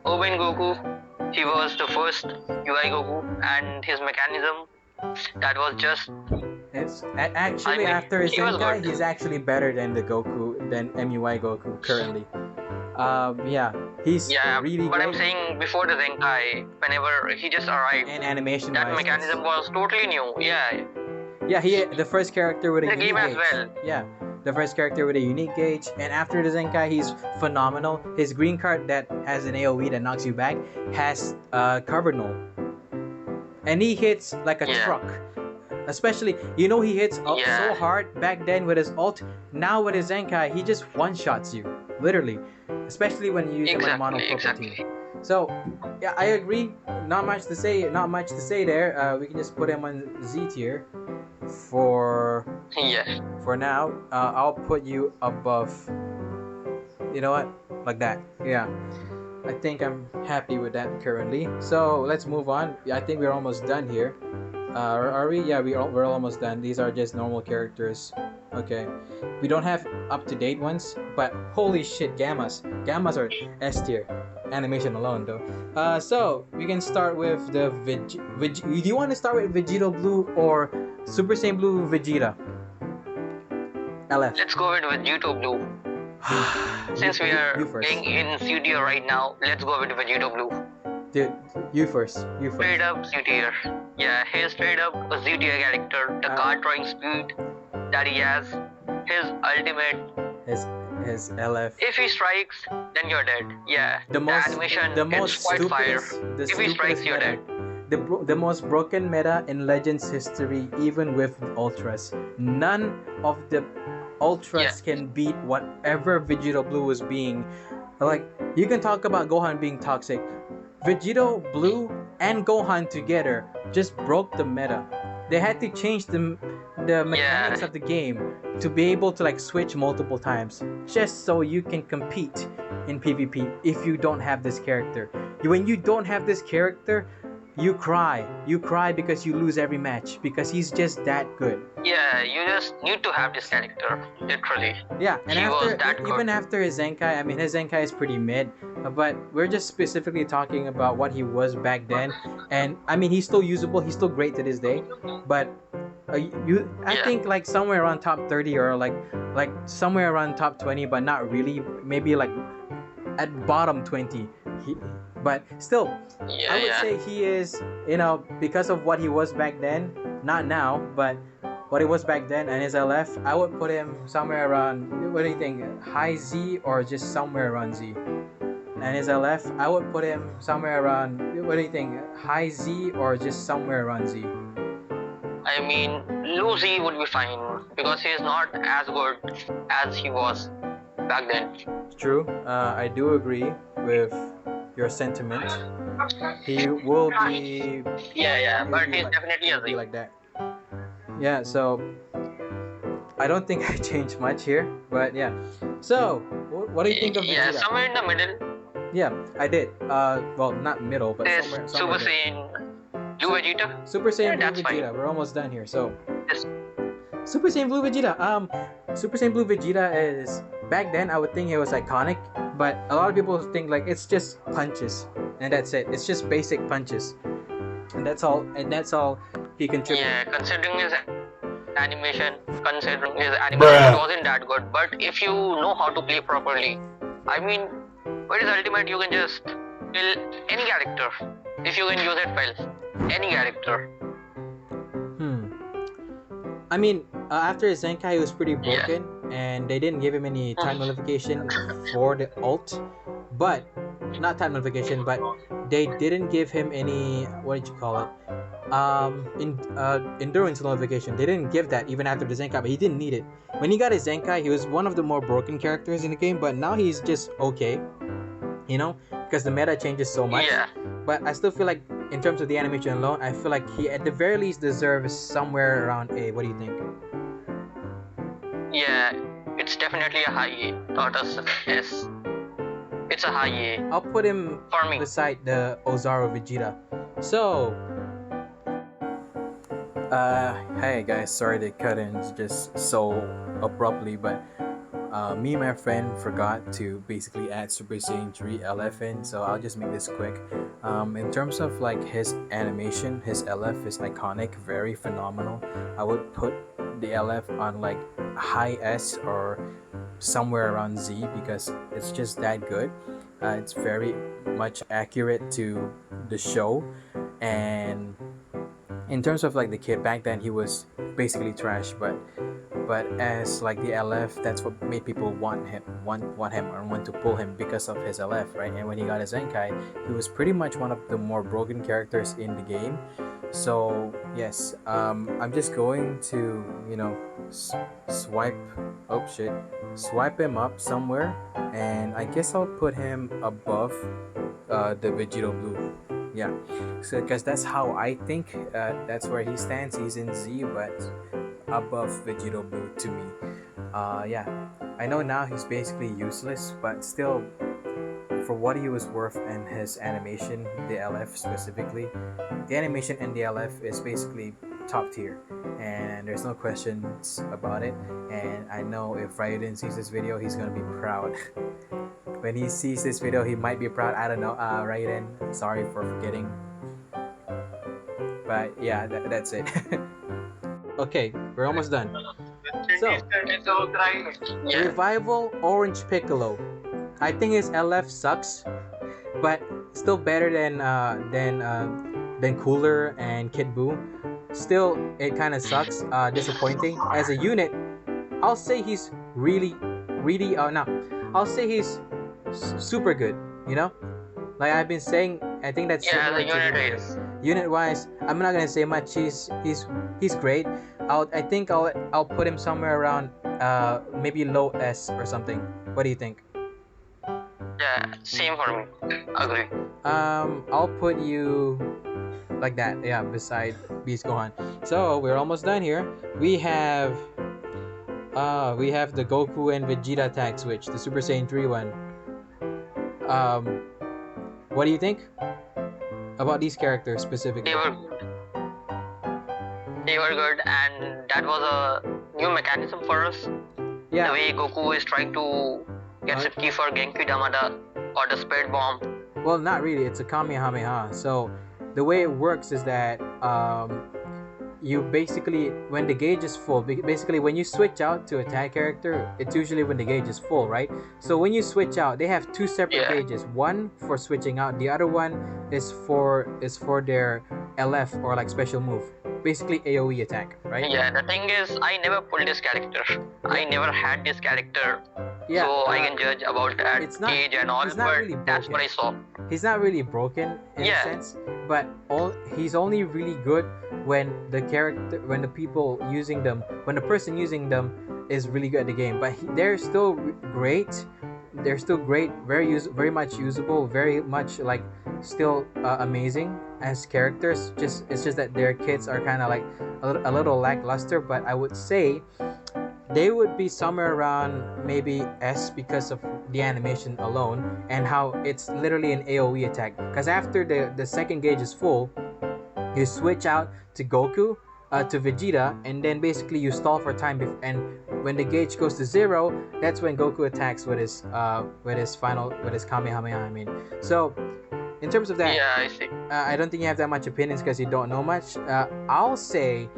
[SPEAKER 2] Oben Goku. He was the first UI Goku, and his mechanism, that was just
[SPEAKER 1] It's actually
[SPEAKER 2] I mean,
[SPEAKER 1] after his
[SPEAKER 2] he was
[SPEAKER 1] Zenkai,
[SPEAKER 2] good.
[SPEAKER 1] he's actually better than the Goku than MUI Goku currently. He's really
[SPEAKER 2] but
[SPEAKER 1] great.
[SPEAKER 2] I'm saying before the Zenkai, whenever he just arrived,
[SPEAKER 1] And animation
[SPEAKER 2] that mechanism was totally new.
[SPEAKER 1] Yeah, he the first character with a
[SPEAKER 2] The
[SPEAKER 1] unique
[SPEAKER 2] game as
[SPEAKER 1] gauge.
[SPEAKER 2] well.
[SPEAKER 1] Yeah, the first character with a unique gauge, and after the Zenkai, he's phenomenal. His green card that has an AOE that knocks you back has cover null, and he hits like a
[SPEAKER 2] Yeah.
[SPEAKER 1] truck. Especially, he hits so
[SPEAKER 2] Yeah.
[SPEAKER 1] hard back then with his ult. Now with his Zenkai, he just one shots you, literally. Especially when you use him on mono
[SPEAKER 2] Exactly.
[SPEAKER 1] team. So, yeah, I agree. Not much to say. Not much to say there. We can just put him on Z tier. For now, I'll put you above. You know what? Like that. Yeah. I think I'm happy with that currently. So let's move on. I think we're almost done here. Are we? Yeah, we're almost done. These are just normal characters. Okay. We don't have up-to-date ones, but holy shit, Gammas. Gammas are S tier. Animation alone, though. So we can start with the do you want to start with Vegito Blue or Super Saiyan Blue Vegeta? LF.
[SPEAKER 2] Let's go with Vegito Blue. Since we are
[SPEAKER 1] you first.
[SPEAKER 2] playing in studio right now, let's go with Vegito Blue.
[SPEAKER 1] Dude, you first. You first.
[SPEAKER 2] Straight up Z tier. Yeah, he's straight up a Z tier character. The card drawing speed that he has, his ultimate.
[SPEAKER 1] His LF.
[SPEAKER 2] If he strikes, then you're dead. Yeah,
[SPEAKER 1] The most
[SPEAKER 2] animation,
[SPEAKER 1] the most
[SPEAKER 2] it's quite fire.
[SPEAKER 1] stupidest. The
[SPEAKER 2] If he strikes,
[SPEAKER 1] stupidest
[SPEAKER 2] you're
[SPEAKER 1] meta.
[SPEAKER 2] dead.
[SPEAKER 1] The most broken meta in Legends history, even with Ultras. None of the Ultras can beat whatever Vegito Blue was being. Like, you can talk about Gohan being toxic. Vegito Blue and Gohan together just broke the meta. They had to change the mechanics
[SPEAKER 2] Yeah.
[SPEAKER 1] of the game to be able to like switch multiple times, just so you can compete in PvP if you don't have this character. When you don't have this character, you cry. You cry because you lose every match because he's just that good.
[SPEAKER 2] Yeah, you just need to have this character, literally.
[SPEAKER 1] Yeah, and
[SPEAKER 2] He was
[SPEAKER 1] after
[SPEAKER 2] that
[SPEAKER 1] even
[SPEAKER 2] good.
[SPEAKER 1] after his Zenkai, I mean his Zenkai is pretty mid, but we're just specifically talking about what he was back then. And I mean he's still usable, he's still great to this day, but I
[SPEAKER 2] Yeah.
[SPEAKER 1] think like somewhere around top 30 or like somewhere around top 20, but not really. Maybe like at bottom 20. He, but still,
[SPEAKER 2] Yeah,
[SPEAKER 1] I would
[SPEAKER 2] yeah.
[SPEAKER 1] say he is, because of what he was back then, not now, but what he was back then and his LF, I would put him somewhere around, what do you think, high Z or just somewhere around Z? And his LF, I would put him somewhere around, what do you think, high Z or just somewhere around Z?
[SPEAKER 2] I mean, Lucy would be fine because he is not as good as he was back then.
[SPEAKER 1] True, I do agree with your sentiment. He will be.
[SPEAKER 2] Yeah, but he's
[SPEAKER 1] like,
[SPEAKER 2] definitely
[SPEAKER 1] he'll
[SPEAKER 2] a
[SPEAKER 1] be
[SPEAKER 2] Z.
[SPEAKER 1] like that. Yeah, so I don't think I changed much here, but yeah. So, what do you think of
[SPEAKER 2] Yeah,
[SPEAKER 1] Vegeta?
[SPEAKER 2] somewhere in the middle,
[SPEAKER 1] Yeah, I did. Well, not middle, but
[SPEAKER 2] there's
[SPEAKER 1] somewhere.
[SPEAKER 2] Super
[SPEAKER 1] there.
[SPEAKER 2] Saiyan Blue Vegeta.
[SPEAKER 1] Super Saiyan
[SPEAKER 2] Yeah,
[SPEAKER 1] Blue
[SPEAKER 2] that's
[SPEAKER 1] Vegeta.
[SPEAKER 2] fine.
[SPEAKER 1] We're almost done here. So,
[SPEAKER 2] Yes.
[SPEAKER 1] Super Saiyan Blue Vegeta. Super Saiyan Blue Vegeta is back then. I would think it was iconic, but a lot of people think like it's just punches, and that's it. It's just basic punches, and that's all. And that's all he contributed.
[SPEAKER 2] Yeah, considering his animation, it
[SPEAKER 3] Bruh.
[SPEAKER 2] wasn't that good. But if you know how to play properly, I mean, with his ultimate, you can just kill any character if you can use it well. Any character.
[SPEAKER 1] I mean, after his Zenkai, he was pretty broken, and they didn't give him any time notification for the ult. But, not time notification, but they didn't give him any, what did you call it? Endurance notification. They didn't give that even after the Zenkai, but he didn't need it. When he got his Zenkai, he was one of the more broken characters in the game, but now he's just okay. Because the meta changes so much.
[SPEAKER 2] Yeah.
[SPEAKER 1] But I still feel like, in terms of the animation alone, I feel like he at the very least deserves somewhere around A. What do you think?
[SPEAKER 2] Yeah, it's definitely a high A. Not a S. It's a high A
[SPEAKER 1] I'll put him
[SPEAKER 2] for me.
[SPEAKER 1] beside the Ozaru Vegeta. So, hey guys, sorry to cut in just so abruptly, but me and my friend forgot to basically add Super Saiyan 3 LF in, so I'll just make this quick. In terms of like his animation, his LF is iconic, very phenomenal. I would put the LF on like high S or somewhere around Z because it's just that good. It's very much accurate to the show, and in terms of like the kid back then, he was basically trash, but as like the LF, that's what made people want him or want to pull him because of his LF, right? And when he got his Zenkai, he was pretty much one of the more broken characters in the game. So yes, I'm just going to swipe him up somewhere, and I guess I'll put him above the Vegito Blue. Yeah, so because that's how I think that's where he stands. He's in Z, but above Vegito Blue to me. Yeah, I know now he's basically useless, but still, for what he was worth and his animation, the LF specifically, the animation and the LF is basically top tier, and there's no questions about it. And I know if Raiden sees this video, he's gonna be proud. When he sees this video, he might be proud. I don't know. Raiden, sorry for forgetting. But yeah, that's it. Okay, we're almost done. So,
[SPEAKER 2] Yeah.
[SPEAKER 1] Revival Orange Piccolo. I think his LF sucks, but still better than Cooler and Kid Buu. Still, it kind of sucks. Disappointing. As a unit, I'll say he's really. No, I'll say he's super good. Like I've been saying, I think that's
[SPEAKER 2] Yeah, the
[SPEAKER 1] similar to
[SPEAKER 2] unit
[SPEAKER 1] Vegeta.
[SPEAKER 2] is.
[SPEAKER 1] Unit wise, I'm not gonna say much. He's great. I think I'll put him somewhere around maybe low S or something. What do you think?
[SPEAKER 2] Yeah, same for me. Agree.
[SPEAKER 1] I'll put you like that. Yeah, beside Beast Gohan. So we're almost done here. We have the Goku and Vegeta tag switch, the Super Saiyan 3 one. What do you think about these characters specifically?
[SPEAKER 2] They were good, and that was a new mechanism for us.
[SPEAKER 1] Yeah.
[SPEAKER 2] The way Goku is trying to get Suki for Genki Damada or the Spirit Bomb.
[SPEAKER 1] Well, not really. It's a Kamehameha. So the way it works is that you basically, when the gauge is full, basically when you switch out to a tag character, it's usually when the gauge is full, right? So when you switch out, they have two separate gauges. One for switching out, the other one is for their LF or like special move. Basically AoE attack, right?
[SPEAKER 2] Yeah, the thing is, I never pulled this character. I never had this character.
[SPEAKER 1] Yeah,
[SPEAKER 2] so I can judge about that gauge and all, but
[SPEAKER 1] really
[SPEAKER 2] that's what I saw.
[SPEAKER 1] He's not really broken in a sense, but he's only really good when the person using them is really good at the game. But they're still great. They're still great, very much usable, very much like still amazing as characters. It's just that their kits are kind of like a little lackluster. But I would say they would be somewhere around maybe S because of the animation alone and how it's literally an AoE attack. Because after the second gauge is full, you switch out to Goku, to Vegeta, and then basically you stall for time. And when the gauge goes to 0, that's when Goku attacks with his Kamehameha. I mean, so in terms of that,
[SPEAKER 2] I see.
[SPEAKER 1] I don't think you have that much opinions because you don't know much. I'll say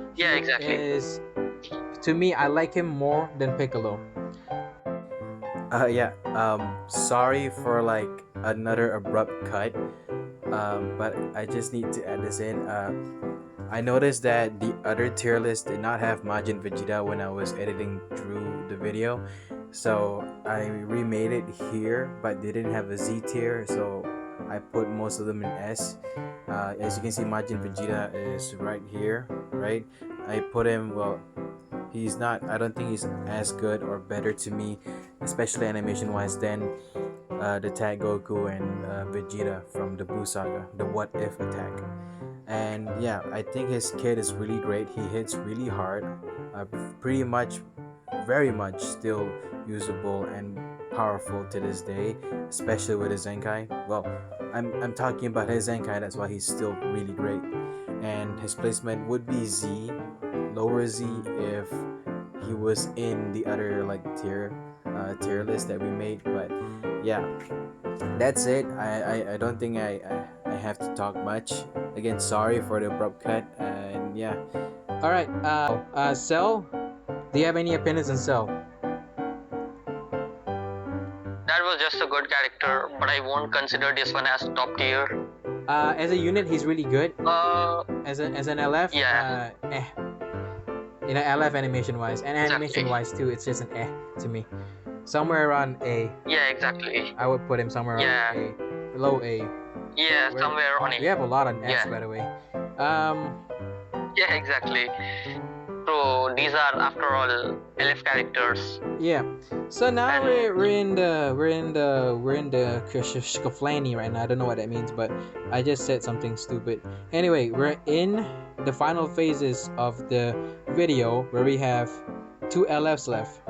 [SPEAKER 1] to me, I like him more than Piccolo. Sorry for like another abrupt cut. But I just need to add this in. I noticed that the other tier list did not have Majin Vegeta when I was editing through the video. So I remade it here, but they didn't have a Z tier, so I put most of them in S. As you can see, Majin Vegeta is right here, right? I put him, he's not, I don't think he's as good or better to me, especially animation wise, than the tag Goku and Vegeta from the Buu Saga, the What If attack. And yeah, I think his kit is really great. He hits really hard, very much still usable and powerful to this day, especially with his Zenkai. Well, I'm talking about his Zenkai, that's why he's still really great. And his placement would be Z, lower Z if he was in the other like tier list that we made. But yeah, that's it. I don't think I have to talk much. Again, sorry for the abrupt cut, and yeah. All right, Cell, do you have any opinions on Cell?
[SPEAKER 2] That was just a good character, but I won't consider this one as top tier.
[SPEAKER 1] As a unit, he's really good. As an LF, LF animation wise, and animation wise too, it's just an to me. Somewhere around A.
[SPEAKER 2] Yeah, exactly.
[SPEAKER 1] I would put him somewhere around A, below A.
[SPEAKER 2] Yeah, somewhere on A.
[SPEAKER 1] We have a lot on S, by the way.
[SPEAKER 2] Yeah, exactly. So these are, after all, LF characters.
[SPEAKER 1] Yeah. So now we're in the Kaflani right now. I don't know what that means, but I just said something stupid. Anyway, we're in the final phases of the video where we have 2 LFs left.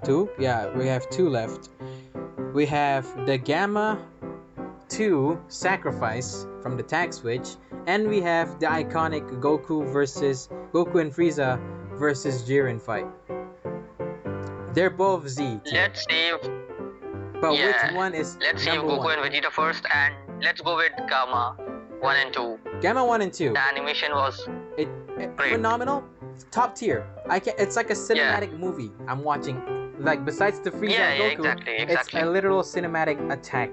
[SPEAKER 1] 2? Yeah, we have 2 left. We have the Gamma 2 Sacrifice from the tag switch, and we have the iconic Goku and Frieza versus Jiren fight. They're both Z.
[SPEAKER 2] Let's save.
[SPEAKER 1] But which one is
[SPEAKER 2] Let's save Goku and Vegeta first, and let's go with Gamma 1 and 2.
[SPEAKER 1] Gamma 1 and 2.
[SPEAKER 2] The animation was
[SPEAKER 1] phenomenal. Top tier. It's like a cinematic movie I'm watching. Like besides the Frieza and Goku,
[SPEAKER 2] exactly.
[SPEAKER 1] It's a literal cinematic attack.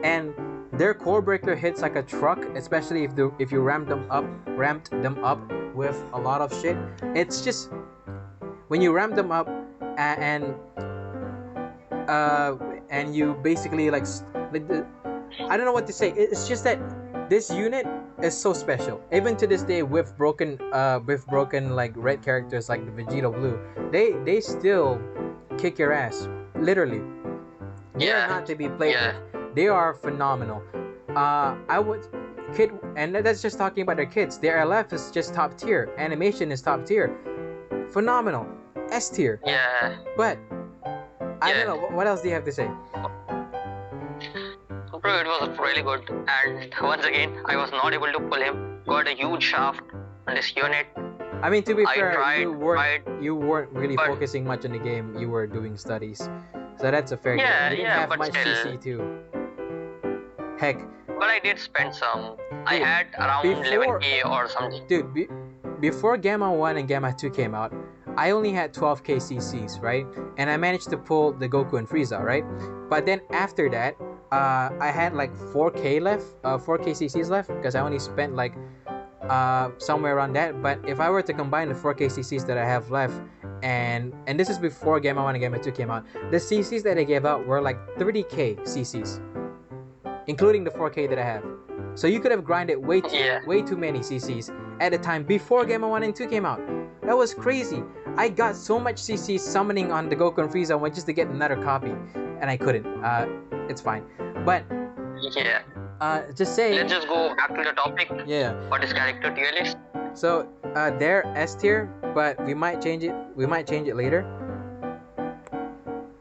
[SPEAKER 1] And their core breaker hits like a truck, especially if you ramped them up with a lot of shit. It's just when you ramp them up and you basically I don't know what to say. It's just that this unit is so special. Even to this day, with broken like red characters like the Vegeta Blue, they still kick your ass, literally. They are not to be played with. They are phenomenal. and that's just talking about their kids. Their LF is just top tier. Animation is top tier. Phenomenal. S tier.
[SPEAKER 2] Yeah.
[SPEAKER 1] But I don't know. What else do you have to say?
[SPEAKER 2] Bro, it was really good. And once again, I was not able to pull him. Got a huge shaft on this unit.
[SPEAKER 1] I mean, to be fair,
[SPEAKER 2] tried,
[SPEAKER 1] you weren't really
[SPEAKER 2] but-
[SPEAKER 1] focusing much on the game. You were doing studies, so that's a fair game. You didn't have
[SPEAKER 2] but
[SPEAKER 1] much
[SPEAKER 2] still.
[SPEAKER 1] CC too. Heck,
[SPEAKER 2] But I did spend some. I
[SPEAKER 1] Dude,
[SPEAKER 2] had around
[SPEAKER 1] before-
[SPEAKER 2] 11k or something.
[SPEAKER 1] dude, before Gamma 1 and Gamma 2 came out, I only had 12k CCs, right? And I managed to pull the Goku and Frieza, right? But then after that, I had like 4k left, 4k CCs left, because I only spent like somewhere around that. But if I were to combine the 4k CCs that I have left, and this is before Gamma 1 and Gamma 2 came out, the CCs that I gave out were like 30k CCs, including the 4k that I have. So you could have grinded way too many CCs at a time before Gamma 1 and 2 came out. That was crazy. I got so much CC summoning on the Goku and Frieza one just to get another copy, and I couldn't. It's fine. But
[SPEAKER 2] Yeah.
[SPEAKER 1] just saying.
[SPEAKER 2] Let's just go back to the topic.
[SPEAKER 1] Yeah.
[SPEAKER 2] What is character tier list?
[SPEAKER 1] So they're S tier, but we might change it. We might change it later.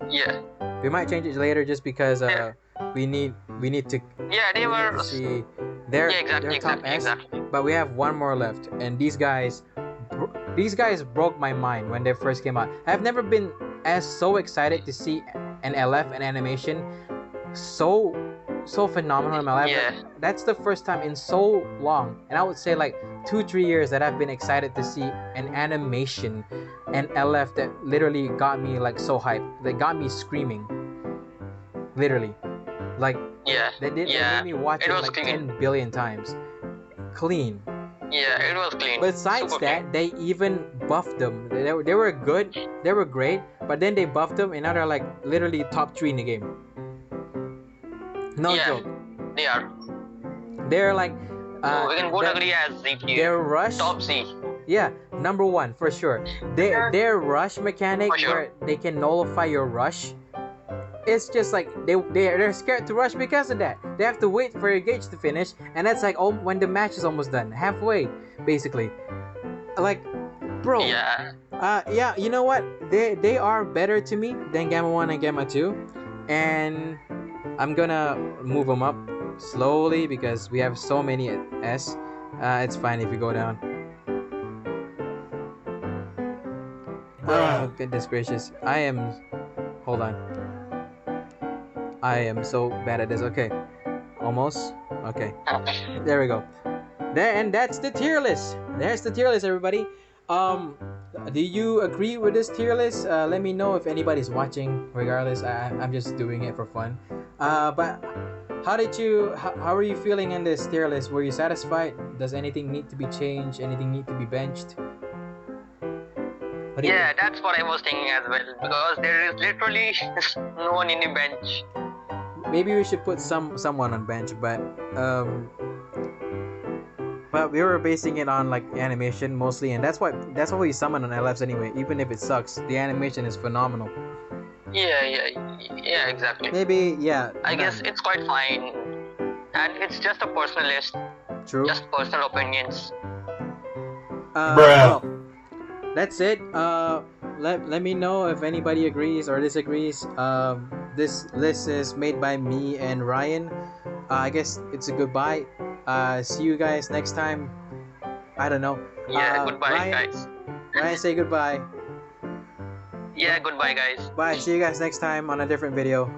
[SPEAKER 2] Yeah.
[SPEAKER 1] We might change it later just because we need to
[SPEAKER 2] Yeah, they were.
[SPEAKER 1] see they're
[SPEAKER 2] exactly,
[SPEAKER 1] top
[SPEAKER 2] exactly,
[SPEAKER 1] S.
[SPEAKER 2] exactly.
[SPEAKER 1] But we have one more left, and these guys broke my mind when they first came out. I've never been so excited to see an LF and animation so phenomenal in my life.
[SPEAKER 2] Yeah.
[SPEAKER 1] That's the first time in so long, and I would say like 2-3 years, that I've been excited to see an animation and LF that literally got me like so hyped. That got me screaming. Literally. Like
[SPEAKER 2] Yeah.
[SPEAKER 1] they made me watch
[SPEAKER 2] It
[SPEAKER 1] it
[SPEAKER 2] was
[SPEAKER 1] like
[SPEAKER 2] clean.
[SPEAKER 1] 10 billion times. Clean.
[SPEAKER 2] Yeah, it was clean.
[SPEAKER 1] Besides
[SPEAKER 2] Super
[SPEAKER 1] that, they even buffed them. They were good. They were great. But then they buffed them, and now they're like literally top 3 in the game. No
[SPEAKER 2] Yeah.
[SPEAKER 1] joke.
[SPEAKER 2] clean. They are.
[SPEAKER 1] They're like
[SPEAKER 2] So we can both
[SPEAKER 1] the-
[SPEAKER 2] agree as Z tier.
[SPEAKER 1] their rush.
[SPEAKER 2] Top Z.
[SPEAKER 1] Yeah, number 1 for sure. Their rush mechanic
[SPEAKER 2] For sure.
[SPEAKER 1] where they can nullify your rush. It's just like they're scared to rush because of that. They have to wait for your gauge to finish, and that's like when the match is almost done, halfway, basically. Like, bro.
[SPEAKER 2] Yeah.
[SPEAKER 1] Yeah. You know what? They are better to me than Gamma 1 and Gamma 2, and I'm gonna move them up slowly because we have so many at S. It's fine if we go down. Oh, goodness gracious. Hold on. I am so bad at this. Okay. Almost. Okay. There we go. And that's the tier list. There's the tier list, everybody. Do you agree with this tier list? Let me know if anybody's watching. Regardless, I'm just doing it for fun. But how are you feeling in this tier list? Were you satisfied? Does anything need to be changed? Anything need to be benched? What do you
[SPEAKER 2] Yeah,
[SPEAKER 1] think?
[SPEAKER 2] that's what I was thinking as well. Because there is literally no one in the bench.
[SPEAKER 1] Maybe we should put someone on bench, but we were basing it on like animation mostly, and that's why we summon on LFs anyway. Even if it sucks, the animation is phenomenal.
[SPEAKER 2] Yeah, exactly.
[SPEAKER 1] Maybe
[SPEAKER 2] I guess it's quite fine. And it's just a personal list.
[SPEAKER 1] true.
[SPEAKER 2] Just personal opinions.
[SPEAKER 1] Well, that's it. Let me know if anybody agrees or disagrees. This list is made by me and Ryan. I guess it's a goodbye. See you guys next time. I don't know.
[SPEAKER 2] Yeah, goodbye,
[SPEAKER 1] Ryan,
[SPEAKER 2] guys.
[SPEAKER 1] Ryan, say goodbye.
[SPEAKER 2] Yeah, goodbye, guys.
[SPEAKER 1] Bye. See you guys next time on a different video.